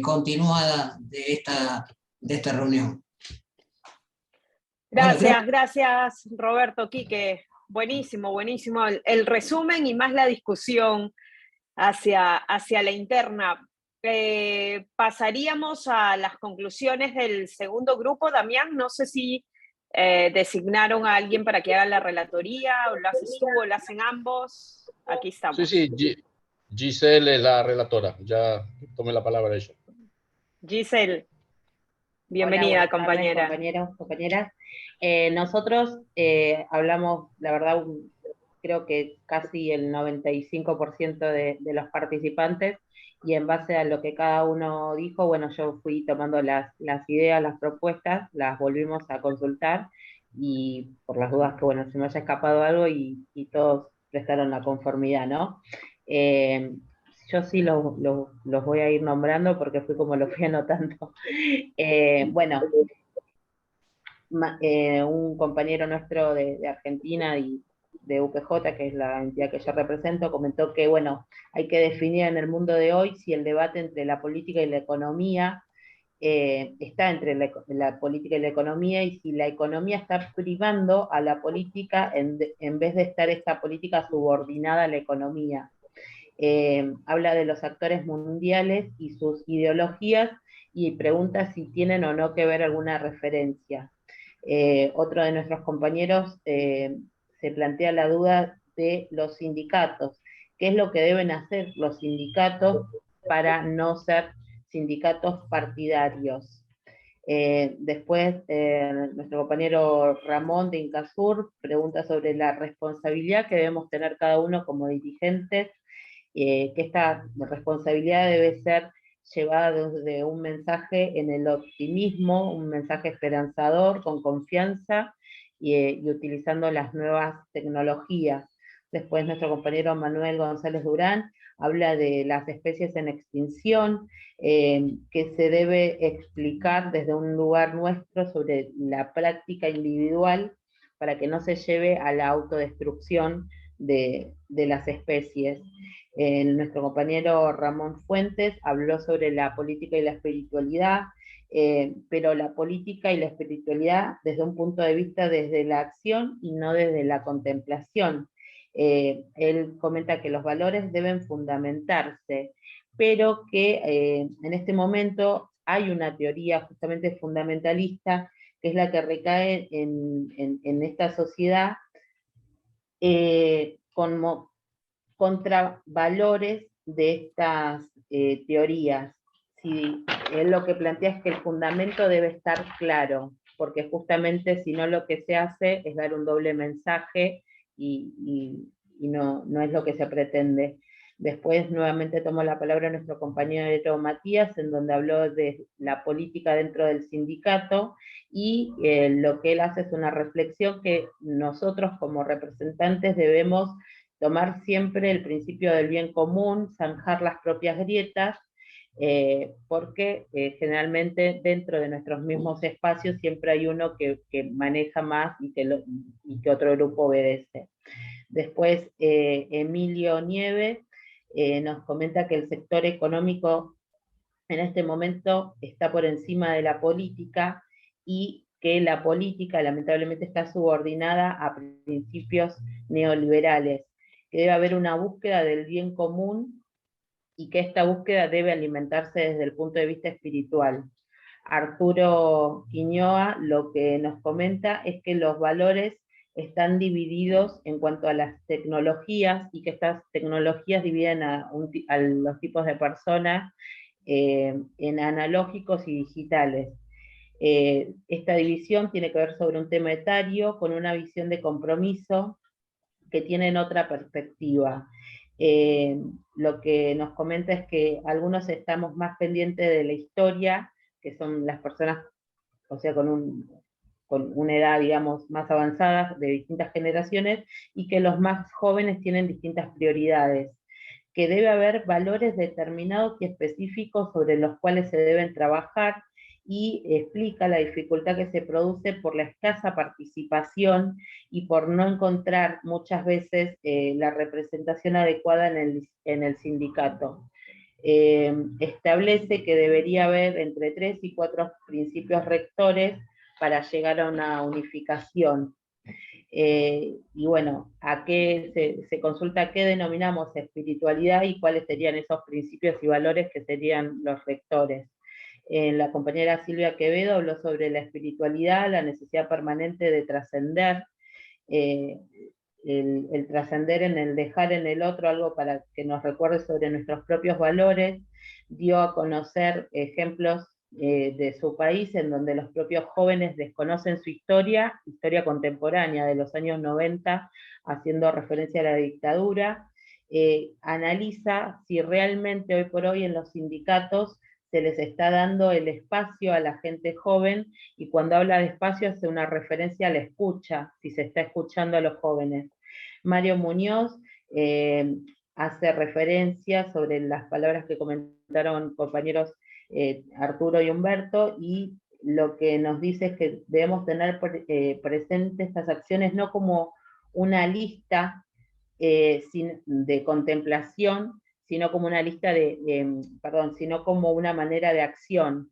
continuada de esta reunión. Gracias, gracias Roberto, Quique. Buenísimo, buenísimo el resumen y más la discusión hacia la interna. Pasaríamos a las conclusiones del segundo grupo. Damián, no sé si designaron a alguien para que haga la relatoría, o lo haces tú o lo hacen ambos. Aquí estamos. Sí, Giselle es la relatora, ya tomé la palabra ella. Giselle, bienvenida, Hola, compañera. Compañeros, compañeras. Nosotros hablamos, la verdad, creo que casi el 95% de los participantes, y en base a lo que cada uno dijo, bueno, yo fui tomando las ideas, las propuestas, las volvimos a consultar, y por las dudas que, bueno, se me haya escapado algo y todos prestaron la conformidad, ¿no? Yo sí los voy a ir nombrando porque fui como lo fui anotando. Bueno, un compañero nuestro de Argentina y de UPJ, que es la entidad que yo represento, comentó que, bueno, hay que definir en el mundo de hoy si el debate entre la política y la economía está entre la política y la economía, y si la economía está privando a la política en vez de estar esta política subordinada a la economía. Habla de los actores mundiales y sus ideologías y pregunta si tienen o no que ver alguna referencia. Otro de nuestros compañeros se plantea la duda de los sindicatos. ¿Qué es lo que deben hacer los sindicatos para no ser sindicatos partidarios? Después, nuestro compañero Ramón de Incasur pregunta sobre la responsabilidad que debemos tener cada uno como dirigentes, que esta responsabilidad debe ser llevada desde un mensaje en el optimismo, un mensaje esperanzador, con confianza y utilizando las nuevas tecnologías. Después nuestro compañero Manuel González Durán habla de las especies en extinción, que se debe explicar desde un lugar nuestro sobre la práctica individual para que no se lleve a la autodestrucción de las especies. Nuestro compañero Ramón Fuentes habló sobre la política y la espiritualidad, pero la política y la espiritualidad desde un punto de vista desde la acción y no desde la contemplación. Él comenta que los valores deben fundamentarse, pero que en este momento hay una teoría justamente fundamentalista, que es la que recae en esta sociedad contra valores de estas teorías. Si él lo que plantea es que el fundamento debe estar claro, porque justamente si no lo que se hace es dar un doble mensaje y no es lo que se pretende. Después nuevamente tomó la palabra nuestro compañero Matías, en donde habló de la política dentro del sindicato, y lo que él hace es una reflexión que nosotros como representantes debemos tomar siempre el principio del bien común, zanjar las propias grietas, porque generalmente dentro de nuestros mismos espacios siempre hay uno que maneja más y que otro grupo obedece. Después, Emilio Nieve nos comenta que el sector económico en este momento está por encima de la política y que la política lamentablemente está subordinada a principios neoliberales, que debe haber una búsqueda del bien común y que esta búsqueda debe alimentarse desde el punto de vista espiritual. Arturo Quiñoa lo que nos comenta es que los valores están divididos en cuanto a las tecnologías y que estas tecnologías dividen a los tipos de personas en analógicos y digitales. Esta división tiene que ver sobre un tema etario con una visión de compromiso que tienen otra perspectiva. Lo que nos comenta es que algunos estamos más pendientes de la historia, que son las personas, o sea, con una edad, digamos, más avanzada de distintas generaciones, y que los más jóvenes tienen distintas prioridades, que debe haber valores determinados y específicos sobre los cuales se deben trabajar, y explica la dificultad que se produce por la escasa participación y por no encontrar muchas veces la representación adecuada en el sindicato. Establece que debería haber entre 3 y 4 principios rectores para llegar a una unificación. Y bueno, a qué se consulta qué denominamos espiritualidad y cuáles serían esos principios y valores que serían los rectores. La compañera Silvia Quevedo habló sobre la espiritualidad, la necesidad permanente de trascender, el trascender en el dejar en el otro algo para que nos recuerde sobre nuestros propios valores. Dio a conocer ejemplos de su país en donde los propios jóvenes desconocen su historia contemporánea de los años 90, haciendo referencia a la dictadura. Analiza si realmente hoy por hoy en los sindicatos se les está dando el espacio a la gente joven, y cuando habla de espacio hace una referencia a la escucha, si se está escuchando a los jóvenes. Mario Muñoz hace referencia sobre las palabras que comentaron compañeros Arturo y Humberto, y lo que nos dice es que debemos tener presentes estas acciones no como una lista de contemplación, sino como una lista sino como una manera de acción,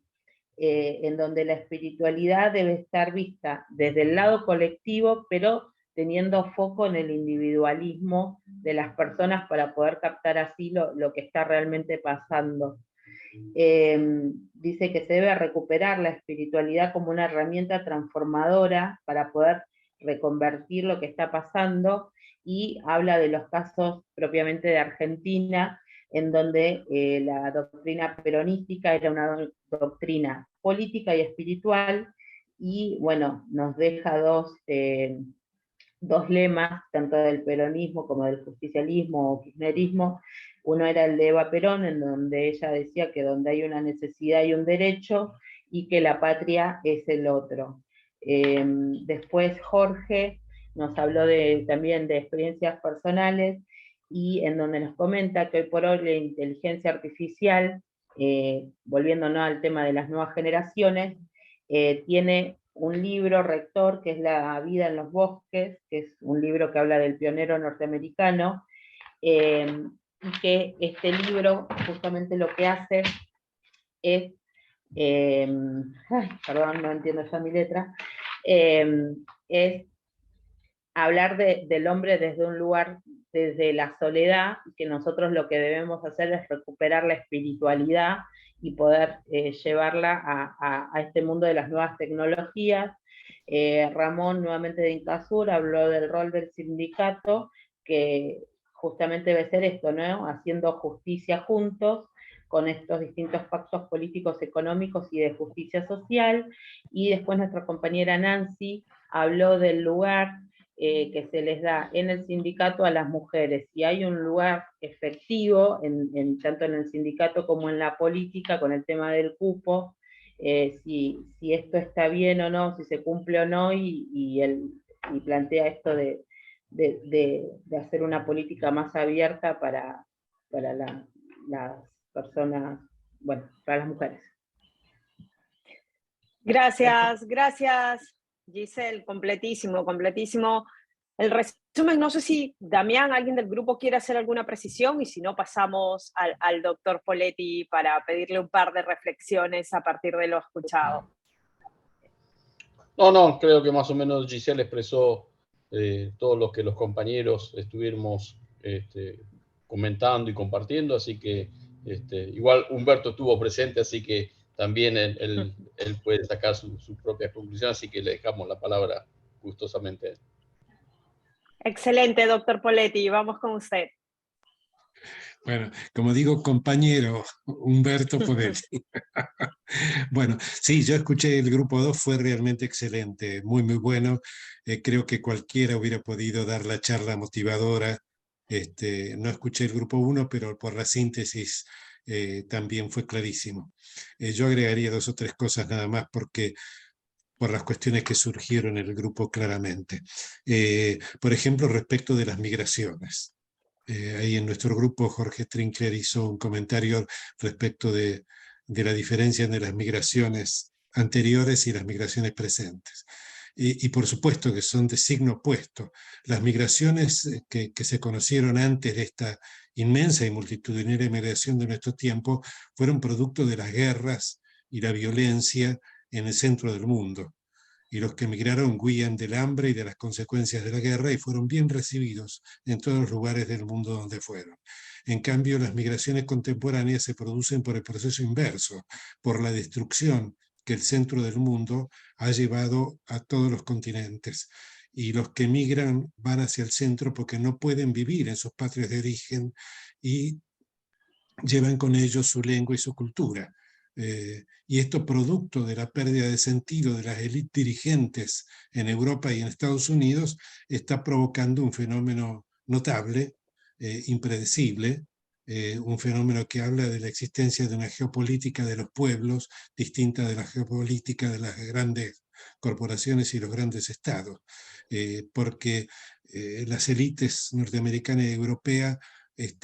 en donde la espiritualidad debe estar vista desde el lado colectivo, pero teniendo foco en el individualismo de las personas para poder captar así lo que está realmente pasando. Dice que se debe recuperar la espiritualidad como una herramienta transformadora para poder reconvertir lo que está pasando, y habla de los casos propiamente de Argentina, en donde la doctrina peronística era una doctrina política y espiritual, y bueno, nos deja dos lemas, tanto del peronismo como del justicialismo o kirchnerismo. Uno era el de Eva Perón, en donde ella decía que donde hay una necesidad hay un derecho, y que la patria es el otro. Después Jorge nos habló también de experiencias personales, y en donde nos comenta que hoy por hoy la inteligencia artificial, volviéndonos al tema de las nuevas generaciones, tiene un libro rector que es La vida en los bosques, que es un libro que habla del pionero norteamericano, y que este libro justamente lo que hace es, perdón, no entiendo ya mi letra, es hablar del hombre desde un lugar, desde la soledad, y que nosotros lo que debemos hacer es recuperar la espiritualidad y poder llevarla a este mundo de las nuevas tecnologías. Ramón, nuevamente de Incasur, habló del rol del sindicato, que justamente debe ser esto, ¿no? Haciendo justicia juntos, con estos distintos pactos políticos, económicos y de justicia social. Y después nuestra compañera Nancy habló del lugar que se les da en el sindicato a las mujeres, y hay un lugar efectivo, tanto en el sindicato como en la política, con el tema del cupo, si esto está bien o no, si se cumple o no, y plantea esto de hacer una política más abierta para las personas bueno, para las mujeres. Gracias, gracias, Giselle, completísimo, completísimo. El resumen, no sé si Damián, alguien del grupo quiere hacer alguna precisión, y si no pasamos al doctor Poletti para pedirle un par de reflexiones a partir de lo escuchado. No, creo que más o menos Giselle expresó todo lo que los compañeros estuvimos comentando y compartiendo, así que igual Humberto estuvo presente, así que también él puede sacar su propia conclusión, así que le dejamos la palabra gustosamente a él. Excelente, doctor Poletti, vamos con usted. Bueno, como digo, compañero Humberto Poletti. Bueno, sí, yo escuché el grupo 2, fue realmente excelente, muy, muy bueno. Creo que cualquiera hubiera podido dar la charla motivadora. No escuché el grupo 1, pero por la síntesis también fue clarísimo. Yo agregaría 2 o 3 cosas nada más, porque por las cuestiones que surgieron en el grupo claramente. Por ejemplo, respecto de las migraciones. Ahí en nuestro grupo Jorge Trinkler hizo un comentario respecto de la diferencia entre las migraciones anteriores y las migraciones presentes. Y por supuesto que son de signo opuesto. Las migraciones que se conocieron antes de esta inmensa y multitudinaria migración de nuestro tiempo fueron producto de las guerras y la violencia en el centro del mundo. Y los que emigraron huían del hambre y de las consecuencias de la guerra y fueron bien recibidos en todos los lugares del mundo donde fueron. En cambio, las migraciones contemporáneas se producen por el proceso inverso, por la destrucción que el centro del mundo ha llevado a todos los continentes. Y los que migran van hacia el centro porque no pueden vivir en sus patrias de origen y llevan con ellos su lengua y su cultura. Y esto producto de la pérdida de sentido de las élites dirigentes en Europa y en Estados Unidos está provocando un fenómeno notable, impredecible, un fenómeno que habla de la existencia de una geopolítica de los pueblos distinta de la geopolítica de las grandes corporaciones y los grandes estados, porque las élites norteamericanas y europeas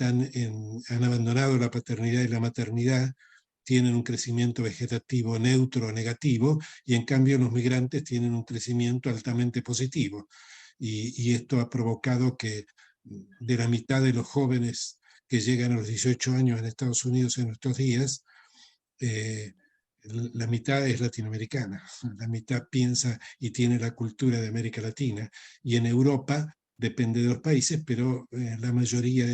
han abandonado la paternidad y la maternidad, tienen un crecimiento vegetativo neutro o negativo, y en cambio los migrantes tienen un crecimiento altamente positivo. Y esto ha provocado que de la mitad de los jóvenes que llegan a los 18 años en Estados Unidos en nuestros días, la mitad es latinoamericana, la mitad piensa y tiene la cultura de América Latina, y en Europa depende de los países, pero la mayoría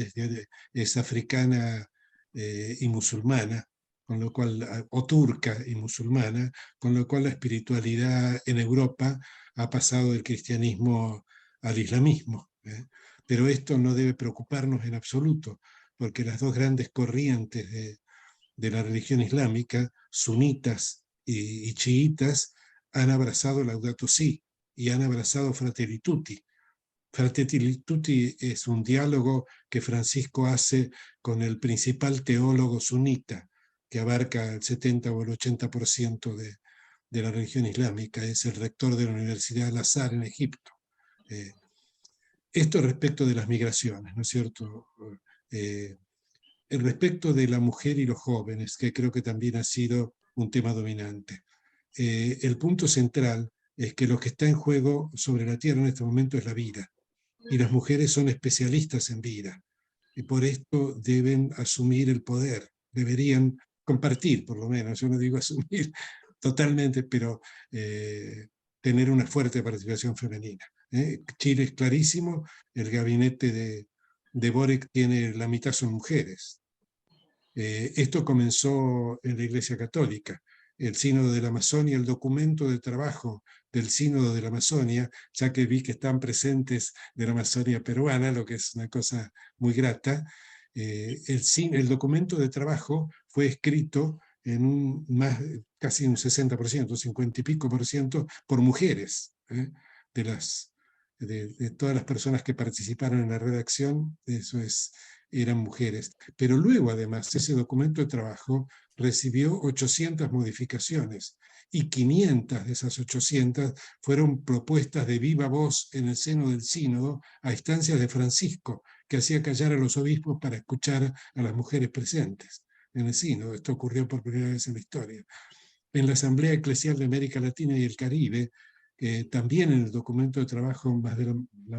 es africana y musulmana, con lo cual, o turca y musulmana, con lo cual la espiritualidad en Europa ha pasado del cristianismo al islamismo. Pero esto no debe preocuparnos en absoluto, porque las dos grandes corrientes de la religión islámica, sunitas y chiitas, han abrazado Laudato Si y han abrazado Fratelli Tutti. Fratelli Tutti es un diálogo que Francisco hace con el principal teólogo sunita, que abarca el 70 o el 80% de la religión islámica. Es el rector de la Universidad de Al-Azhar en Egipto. Esto respecto de las migraciones, ¿no es cierto? Respecto de la mujer y los jóvenes, que creo que también ha sido un tema dominante. El punto central es que lo que está en juego sobre la tierra en este momento es la vida. Y las mujeres son especialistas en vida, y por esto deben asumir el poder, deberían compartir, por lo menos, yo no digo asumir totalmente, pero tener una fuerte participación femenina. Chile es clarísimo, el gabinete de Boric tiene la mitad son mujeres. Esto comenzó en la Iglesia Católica. El Sínodo de la Amazonia, el documento de trabajo del Sínodo de la Amazonia, ya que vi que están presentes de la Amazonia peruana, lo que es una cosa muy grata, el documento de trabajo fue escrito en casi un 60%, 50 y pico por ciento, por mujeres. De todas las personas que participaron en la redacción, eran mujeres. Pero luego, además, ese documento de trabajo recibió 800 modificaciones, y 500 de esas 800 fueron propuestas de viva voz en el seno del sínodo a instancias de Francisco, que hacía callar a los obispos para escuchar a las mujeres presentes. en el sínodo. Esto ocurrió por primera vez en la historia. En la Asamblea Eclesial de América Latina y el Caribe, también en el documento de trabajo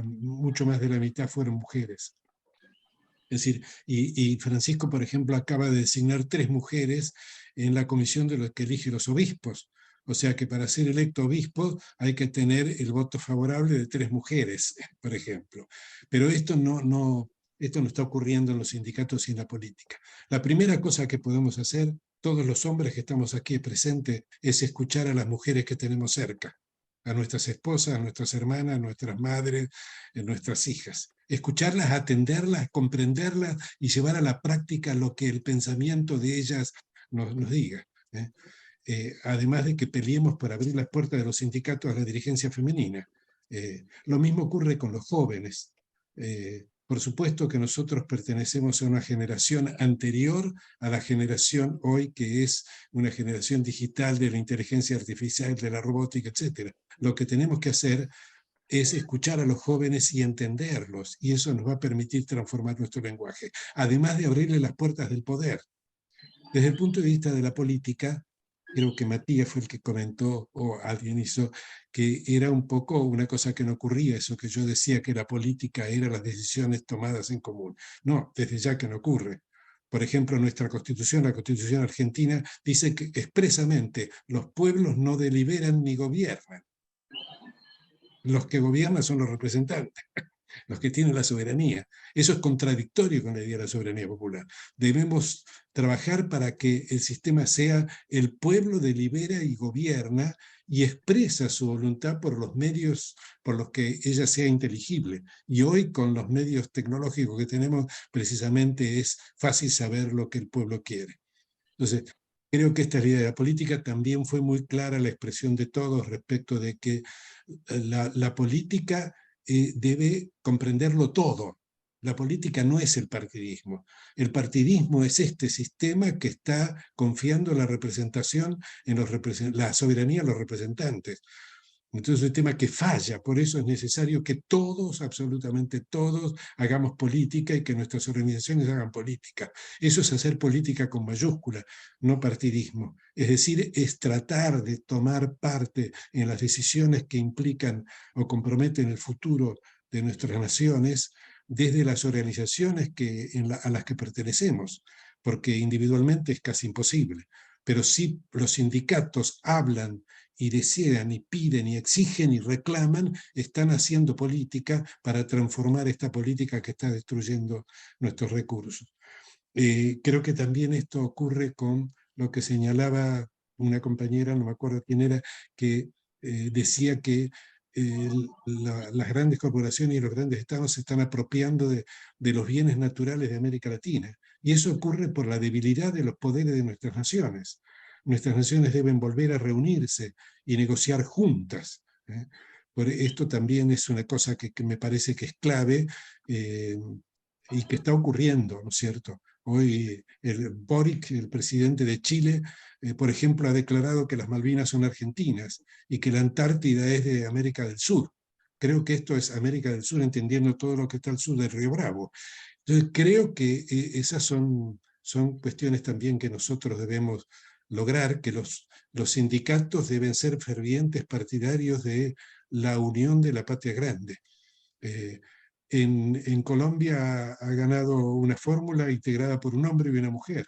mucho más de la mitad fueron mujeres. Es decir, y Francisco, por ejemplo, acaba de designar 3 mujeres en la comisión de los que elige los obispos. O sea que para ser electo obispo hay que tener el voto favorable de 3 mujeres, por ejemplo. Pero esto no está ocurriendo en los sindicatos y en la política. La primera cosa que podemos hacer, todos los hombres que estamos aquí presentes, es escuchar a las mujeres que tenemos cerca, a nuestras esposas, a nuestras hermanas, a nuestras madres, a nuestras hijas. Escucharlas, atenderlas, comprenderlas y llevar a la práctica lo que el pensamiento de ellas nos diga. Además de que peleemos por abrir las puertas de los sindicatos a la dirigencia femenina. Lo mismo ocurre con los jóvenes. Por supuesto que nosotros pertenecemos a una generación anterior a la generación hoy, que es una generación digital de la inteligencia artificial, de la robótica, etc. Lo que tenemos que hacer es escuchar a los jóvenes y entenderlos, y eso nos va a permitir transformar nuestro lenguaje, además de abrirle las puertas del poder. Desde el punto de vista de la política, creo que Matías fue el que comentó, o alguien hizo, que era un poco una cosa que no ocurría, eso que yo decía que la política era las decisiones tomadas en común. No, desde ya que no ocurre. Por ejemplo, nuestra Constitución, la Constitución argentina, dice que expresamente los pueblos no deliberan ni gobiernan. Los que gobiernan son los representantes, los que tienen la soberanía. Eso es contradictorio con la idea de la soberanía popular. Debemos trabajar para que el sistema sea el pueblo delibera y gobierna y expresa su voluntad por los medios por los que ella sea inteligible. Y hoy, con los medios tecnológicos que tenemos, precisamente es fácil saber lo que el pueblo quiere. Entonces, creo que esta es la idea de la política. También fue muy clara la expresión de todos respecto de que la política debe comprenderlo todo. La política no es el partidismo. El partidismo es este sistema que está confiando la representación en la soberanía a los representantes. Entonces es un tema que falla, por eso es necesario que todos, absolutamente todos, hagamos política y que nuestras organizaciones hagan política. Eso es hacer política con mayúscula, no partidismo. Es decir, es tratar de tomar parte en las decisiones que implican o comprometen el futuro de nuestras naciones desde las organizaciones a las que pertenecemos, porque individualmente es casi imposible. Pero si los sindicatos hablan y desean y piden y exigen y reclaman, están haciendo política para transformar esta política que está destruyendo nuestros recursos. Creo que también esto ocurre con lo que señalaba una compañera, no me acuerdo quién era, que decía que las grandes corporaciones y los grandes estados se están apropiando de los bienes naturales de América Latina. Y eso ocurre por la debilidad de los poderes de nuestras naciones. Nuestras naciones deben volver a reunirse y negociar juntas. Por esto también es una cosa que me parece que es clave y que está ocurriendo, ¿no es cierto? Hoy Boric, el presidente de Chile, por ejemplo, ha declarado que las Malvinas son argentinas y que la Antártida es de América del Sur. Creo que esto es América del Sur, entendiendo todo lo que está al sur del Río Bravo. Entonces creo que esas son cuestiones también que nosotros debemos lograr, que los sindicatos deben ser fervientes partidarios de la unión de la patria grande. En Colombia ha ganado una fórmula integrada por un hombre y una mujer.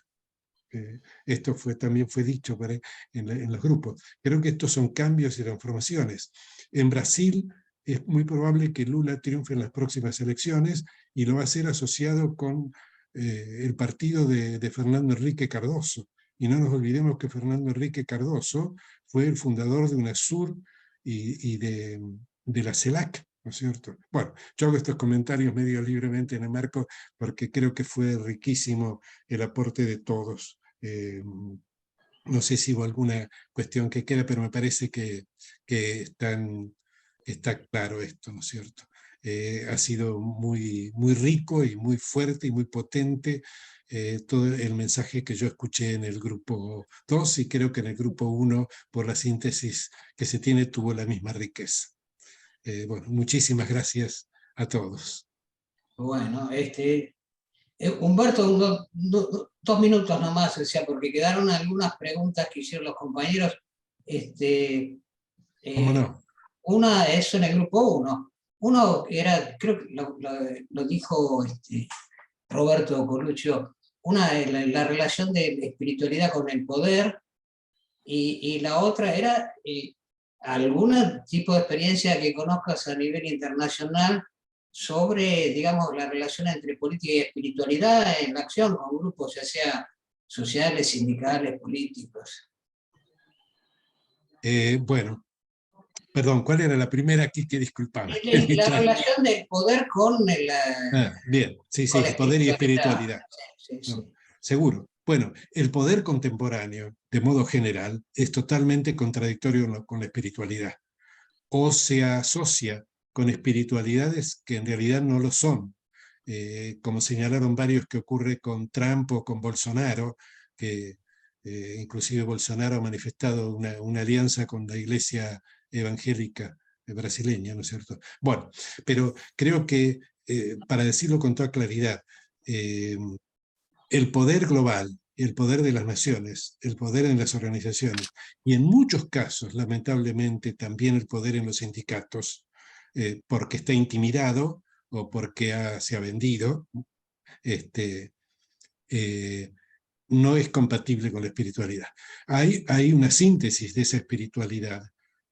Esto también fue dicho en los grupos. Creo que estos son cambios y transformaciones. En Brasil es muy probable que Lula triunfe en las próximas elecciones y lo va a hacer asociado con el partido de Fernando Henrique Cardoso. Y no nos olvidemos que Fernando Henrique Cardoso fue el fundador de UNASUR y de la CELAC, ¿no es cierto? Bueno, yo hago estos comentarios medio libremente en el marco porque creo que fue riquísimo el aporte de todos. No sé si hubo alguna cuestión que queda, pero me parece que está claro esto, ¿no es cierto? Ha sido muy, muy rico y muy fuerte y muy potente todo el mensaje que yo escuché en el grupo 2 y creo que en el grupo 1, por la síntesis que se tiene, tuvo la misma riqueza. Bueno, muchísimas gracias a todos. Bueno, Humberto, 2 minutos nomás, o sea, porque quedaron algunas preguntas que hicieron los compañeros. ¿Cómo no? Una es en el grupo 1. Uno era, creo que lo dijo Roberto Coluccio, una es la relación de la espiritualidad con el poder, y la otra era algún tipo de experiencia que conozcas a nivel internacional sobre, digamos, la relación entre política y espiritualidad en la acción con grupos, ya sea sociales, sindicales, políticos. Bueno, perdón, ¿cuál era la primera aquí? Que disculpame. La relación del poder con Bien, sí, con sí, la poder y espiritualidad. espiritualidad. Sí, No, sí. seguro. Bueno, el poder contemporáneo, de modo general, es totalmente contradictorio con la espiritualidad. O se asocia con espiritualidades que en realidad no lo son, como señalaron varios que ocurre con Trump o con Bolsonaro, que inclusive Bolsonaro ha manifestado una alianza con la iglesia evangélica brasileña, ¿no es cierto? Bueno, pero creo que, para decirlo con toda claridad, el poder global, el poder de las naciones, el poder en las organizaciones y en muchos casos, lamentablemente, también el poder en los sindicatos, porque está intimidado o porque se ha vendido, no es compatible con la espiritualidad. Hay una síntesis de esa espiritualidad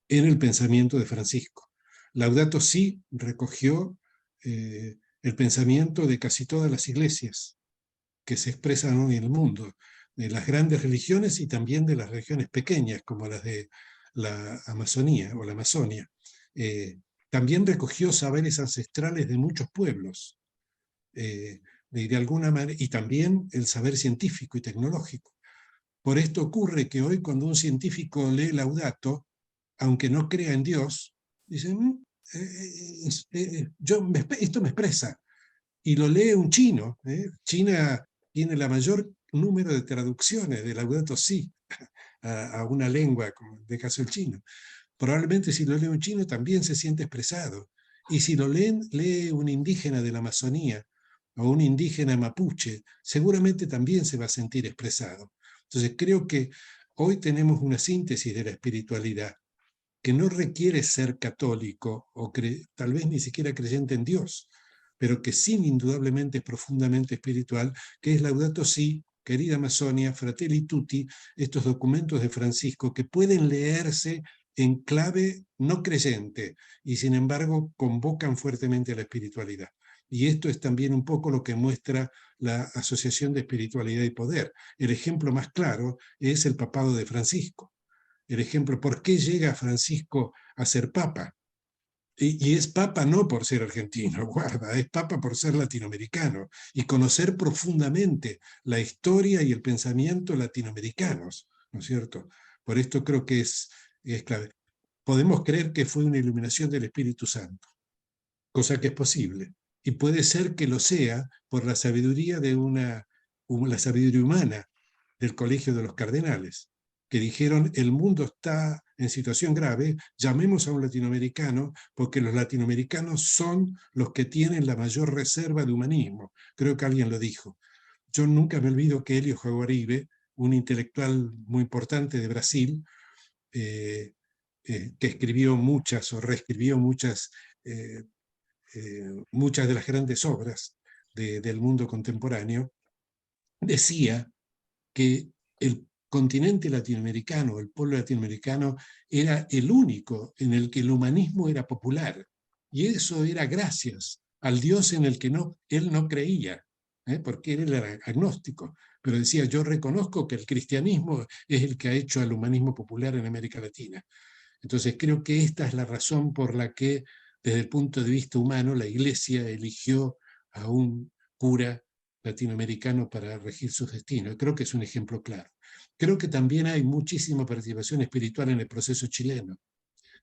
en el pensamiento de Francisco. Laudato Si recogió el pensamiento de casi todas las iglesias que se expresan hoy en el mundo, de las grandes religiones y también de las religiones pequeñas, como las de la Amazonía o la Amazonia. También recogió saberes ancestrales de muchos pueblos, de alguna manera, y también el saber científico y tecnológico. Por esto ocurre que hoy, cuando un científico lee Laudato, aunque no crea en Dios, dice, esto me expresa. Y lo lee un chino. China tiene la mayor número de traducciones de Laudato Si a una lengua, como en el caso del chino. Probablemente si lo lee un chino también se siente expresado. Y si lo lee un indígena de la Amazonía o un indígena mapuche, seguramente también se va a sentir expresado. Entonces creo que hoy tenemos una síntesis de la espiritualidad que no requiere ser católico o tal vez ni siquiera creyente en Dios, pero que sí indudablemente es profundamente espiritual, que es Laudato Si, querida Amazonia, Fratelli Tutti, estos documentos de Francisco que pueden leerse en clave no creyente y sin embargo convocan fuertemente a la espiritualidad. Y esto es también un poco lo que muestra la asociación de espiritualidad y poder. El ejemplo más claro es el papado de Francisco. El ejemplo, ¿por qué llega Francisco a ser papa? Y es papa no por ser argentino, guarda, es papa por ser latinoamericano y conocer profundamente la historia y el pensamiento latinoamericanos, ¿no es cierto? Por esto creo que es clave. Podemos creer que fue una iluminación del Espíritu Santo, cosa que es posible, y puede ser que lo sea por la sabiduría la sabiduría humana del Colegio de los Cardenales, que dijeron, el mundo está en situación grave, llamemos a un latinoamericano, porque los latinoamericanos son los que tienen la mayor reserva de humanismo. Creo que alguien lo dijo. Yo nunca me olvido que Hélio Jaguaribe, un intelectual muy importante de Brasil, que escribió muchas o reescribió muchas de las grandes obras del mundo contemporáneo, decía que el continente latinoamericano, el pueblo latinoamericano, era el único en el que el humanismo era popular. Y eso era gracias al Dios en el que él no creía, porque él era agnóstico. Pero decía, yo reconozco que el cristianismo es el que ha hecho al humanismo popular en América Latina. Entonces creo que esta es la razón por la que, desde el punto de vista humano, la Iglesia eligió a un cura latinoamericano para regir sus destinos. Creo que es un ejemplo claro. Creo que también hay muchísima participación espiritual en el proceso chileno.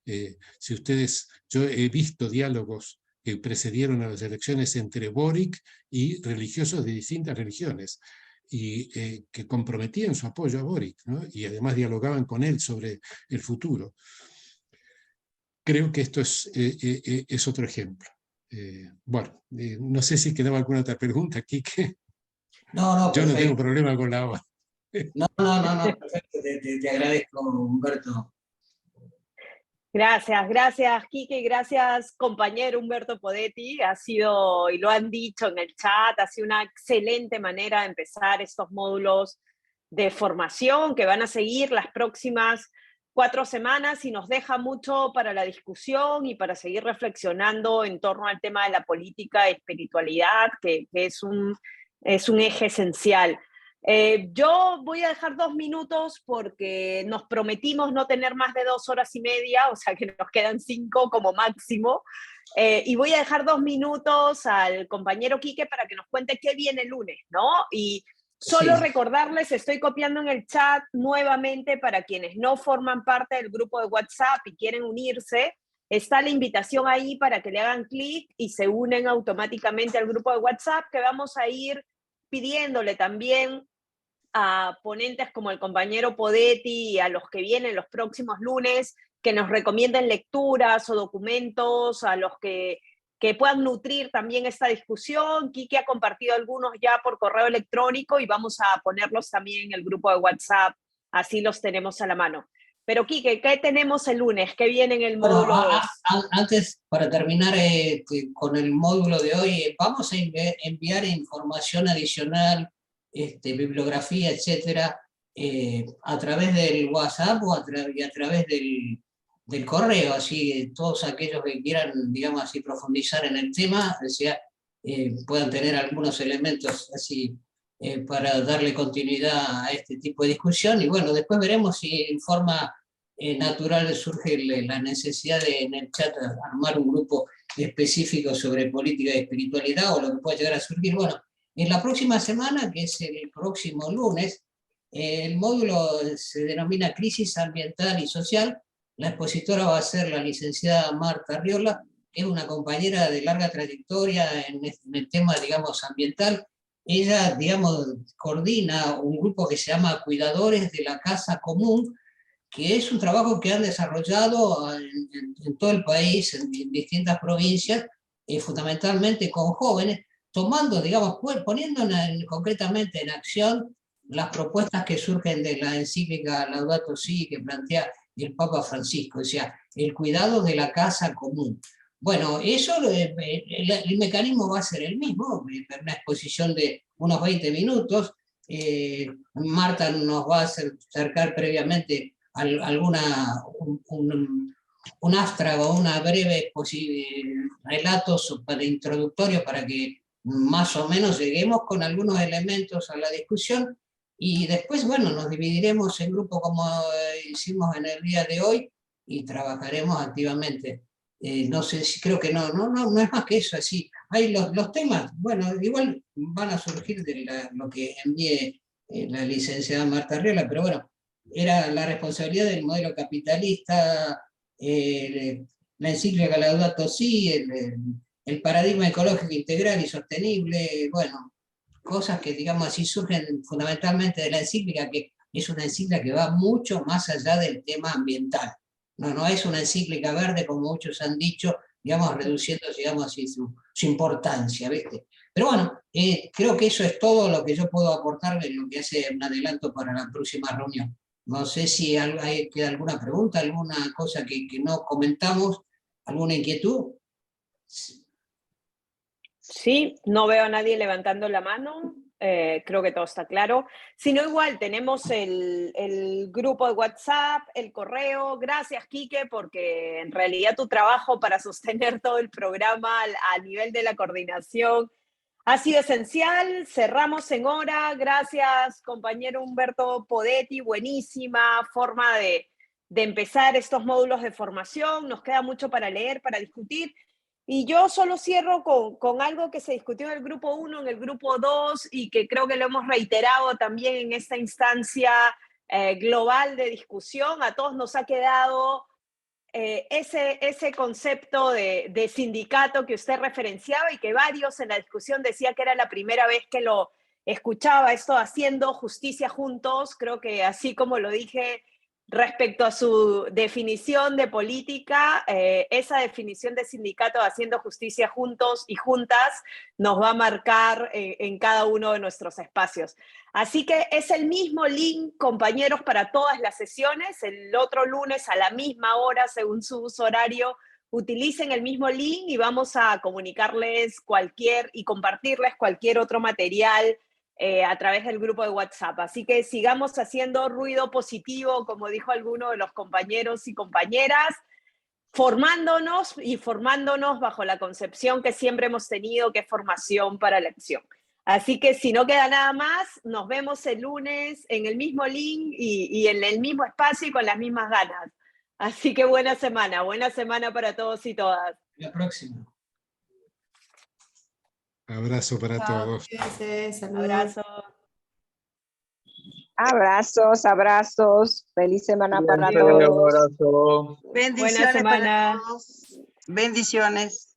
Yo he visto diálogos que precedieron a las elecciones entre Boric y religiosos de distintas religiones, y que comprometían su apoyo a Boric, ¿no? Y además dialogaban con él sobre el futuro. Creo que esto es otro ejemplo. Bueno, no sé si quedaba alguna otra pregunta, Quique. No, Yo no tengo perfecto. problema con la hora. No, perfecto. Te agradezco, Humberto. Gracias, Quique, gracias, compañero Humberto Podetti. Ha sido, y lo han dicho en el chat, ha sido una excelente manera de empezar estos módulos de formación que van a seguir las próximas 4 semanas y nos deja mucho para la discusión y para seguir reflexionando en torno al tema de la política y espiritualidad, que es un eje esencial. Yo voy a dejar 2 minutos porque nos prometimos no tener más de 2 horas y media, o sea que nos quedan 5 como máximo. Y voy a dejar 2 minutos al compañero Quique para que nos cuente qué viene el lunes, ¿no? Y solo Sí. recordarles, estoy copiando en el chat nuevamente para quienes no forman parte del grupo de WhatsApp y quieren unirse, está la invitación ahí para que le hagan clic y se unen automáticamente al grupo de WhatsApp, que vamos a ir pidiéndole también a ponentes como el compañero Podetti y a los que vienen los próximos lunes que nos recomienden lecturas o documentos a los que puedan nutrir también esta discusión. Quique ha compartido algunos ya por correo electrónico y vamos a ponerlos también en el grupo de WhatsApp, así los tenemos a la mano. Pero Quique, ¿qué tenemos el lunes? ¿Qué viene en el Bueno, módulo 2? antes, para terminar con el módulo de hoy, vamos a enviar información adicional, bibliografía, etcétera, a través del WhatsApp y a través del correo, así todos aquellos que quieran, digamos así, profundizar en el tema, o sea, puedan tener algunos elementos así para darle continuidad a este tipo de discusión. Y bueno, después veremos si en forma natural surge la necesidad de en el chat armar un grupo específico sobre política y espiritualidad o lo que pueda llegar a surgir. Bueno, en la próxima semana, que es el próximo lunes, el módulo se denomina Crisis Ambiental y Social. La expositora va a ser la licenciada Marta Arriola, que es una compañera de larga trayectoria en el tema, digamos, ambiental. Ella, digamos, coordina un grupo que se llama Cuidadores de la Casa Común, que es un trabajo que han desarrollado en todo el país, en distintas provincias, fundamentalmente con jóvenes, tomando, digamos, poniendo concretamente en acción las propuestas que surgen de la encíclica Laudato Si que plantea el Papa Francisco, o sea, el cuidado de la casa común. Bueno, eso, el mecanismo va a ser el mismo, una exposición de unos 20 minutos. Marta nos va a acercar previamente un abstract o una breve relatos para introductorio para que más o menos lleguemos con algunos elementos a la discusión y después, bueno, nos dividiremos en grupo como hicimos en el día de hoy y trabajaremos activamente. No sé si creo que no es más que eso, así. Hay los temas, bueno, igual van a surgir de lo que envíe la licenciada Marta Arriola, pero bueno, era la responsabilidad del modelo capitalista, la encíclica Laudato Si, el paradigma ecológico integral y sostenible, bueno, cosas que, digamos así, surgen fundamentalmente de la encíclica, que es una encíclica que va mucho más allá del tema ambiental. No es una encíclica verde, como muchos han dicho, digamos, reduciendo, digamos así, su importancia, ¿viste? Pero bueno, creo que eso es todo lo que yo puedo aportar en lo que hace un adelanto para la próxima reunión. No sé si queda alguna pregunta, alguna cosa que no comentamos, alguna inquietud. Sí, no veo a nadie levantando la mano. Creo que todo está claro. Si no, igual tenemos el grupo de WhatsApp, el correo. Gracias, Quique, porque en realidad tu trabajo para sostener todo el programa a nivel de la coordinación ha sido esencial. Cerramos en hora. Gracias, compañero Humberto Podetti. Buenísima forma de empezar estos módulos de formación. Nos queda mucho para leer, para discutir. Y yo solo cierro con algo que se discutió en el grupo 1, en el grupo 2, y que creo que lo hemos reiterado también en esta instancia global de discusión. A todos nos ha quedado ese concepto de sindicato que usted referenciaba y que varios en la discusión decía que era la primera vez que lo escuchaba, esto haciendo justicia juntos. Creo que así como lo dije Respecto a su definición de política, esa definición de sindicato Haciendo Justicia Juntos y Juntas nos va a marcar en cada uno de nuestros espacios. Así que es el mismo link, compañeros, para todas las sesiones. El otro lunes a la misma hora, según su uso horario, utilicen el mismo link y vamos a comunicarles y compartirles cualquier otro material a través del grupo de WhatsApp. Así que sigamos haciendo ruido positivo, como dijo alguno de los compañeros y compañeras, formándonos bajo la concepción que siempre hemos tenido, que es formación para la acción. Así que si no queda nada más, nos vemos el lunes en el mismo link y en el mismo espacio y con las mismas ganas. Así que buena semana para todos y todas. La próxima. Abrazo para todos. Cuídense, saludos. Abrazo. Abrazos, abrazos. Feliz semana para Un todos. abrazo. Buena semana. Bendiciones.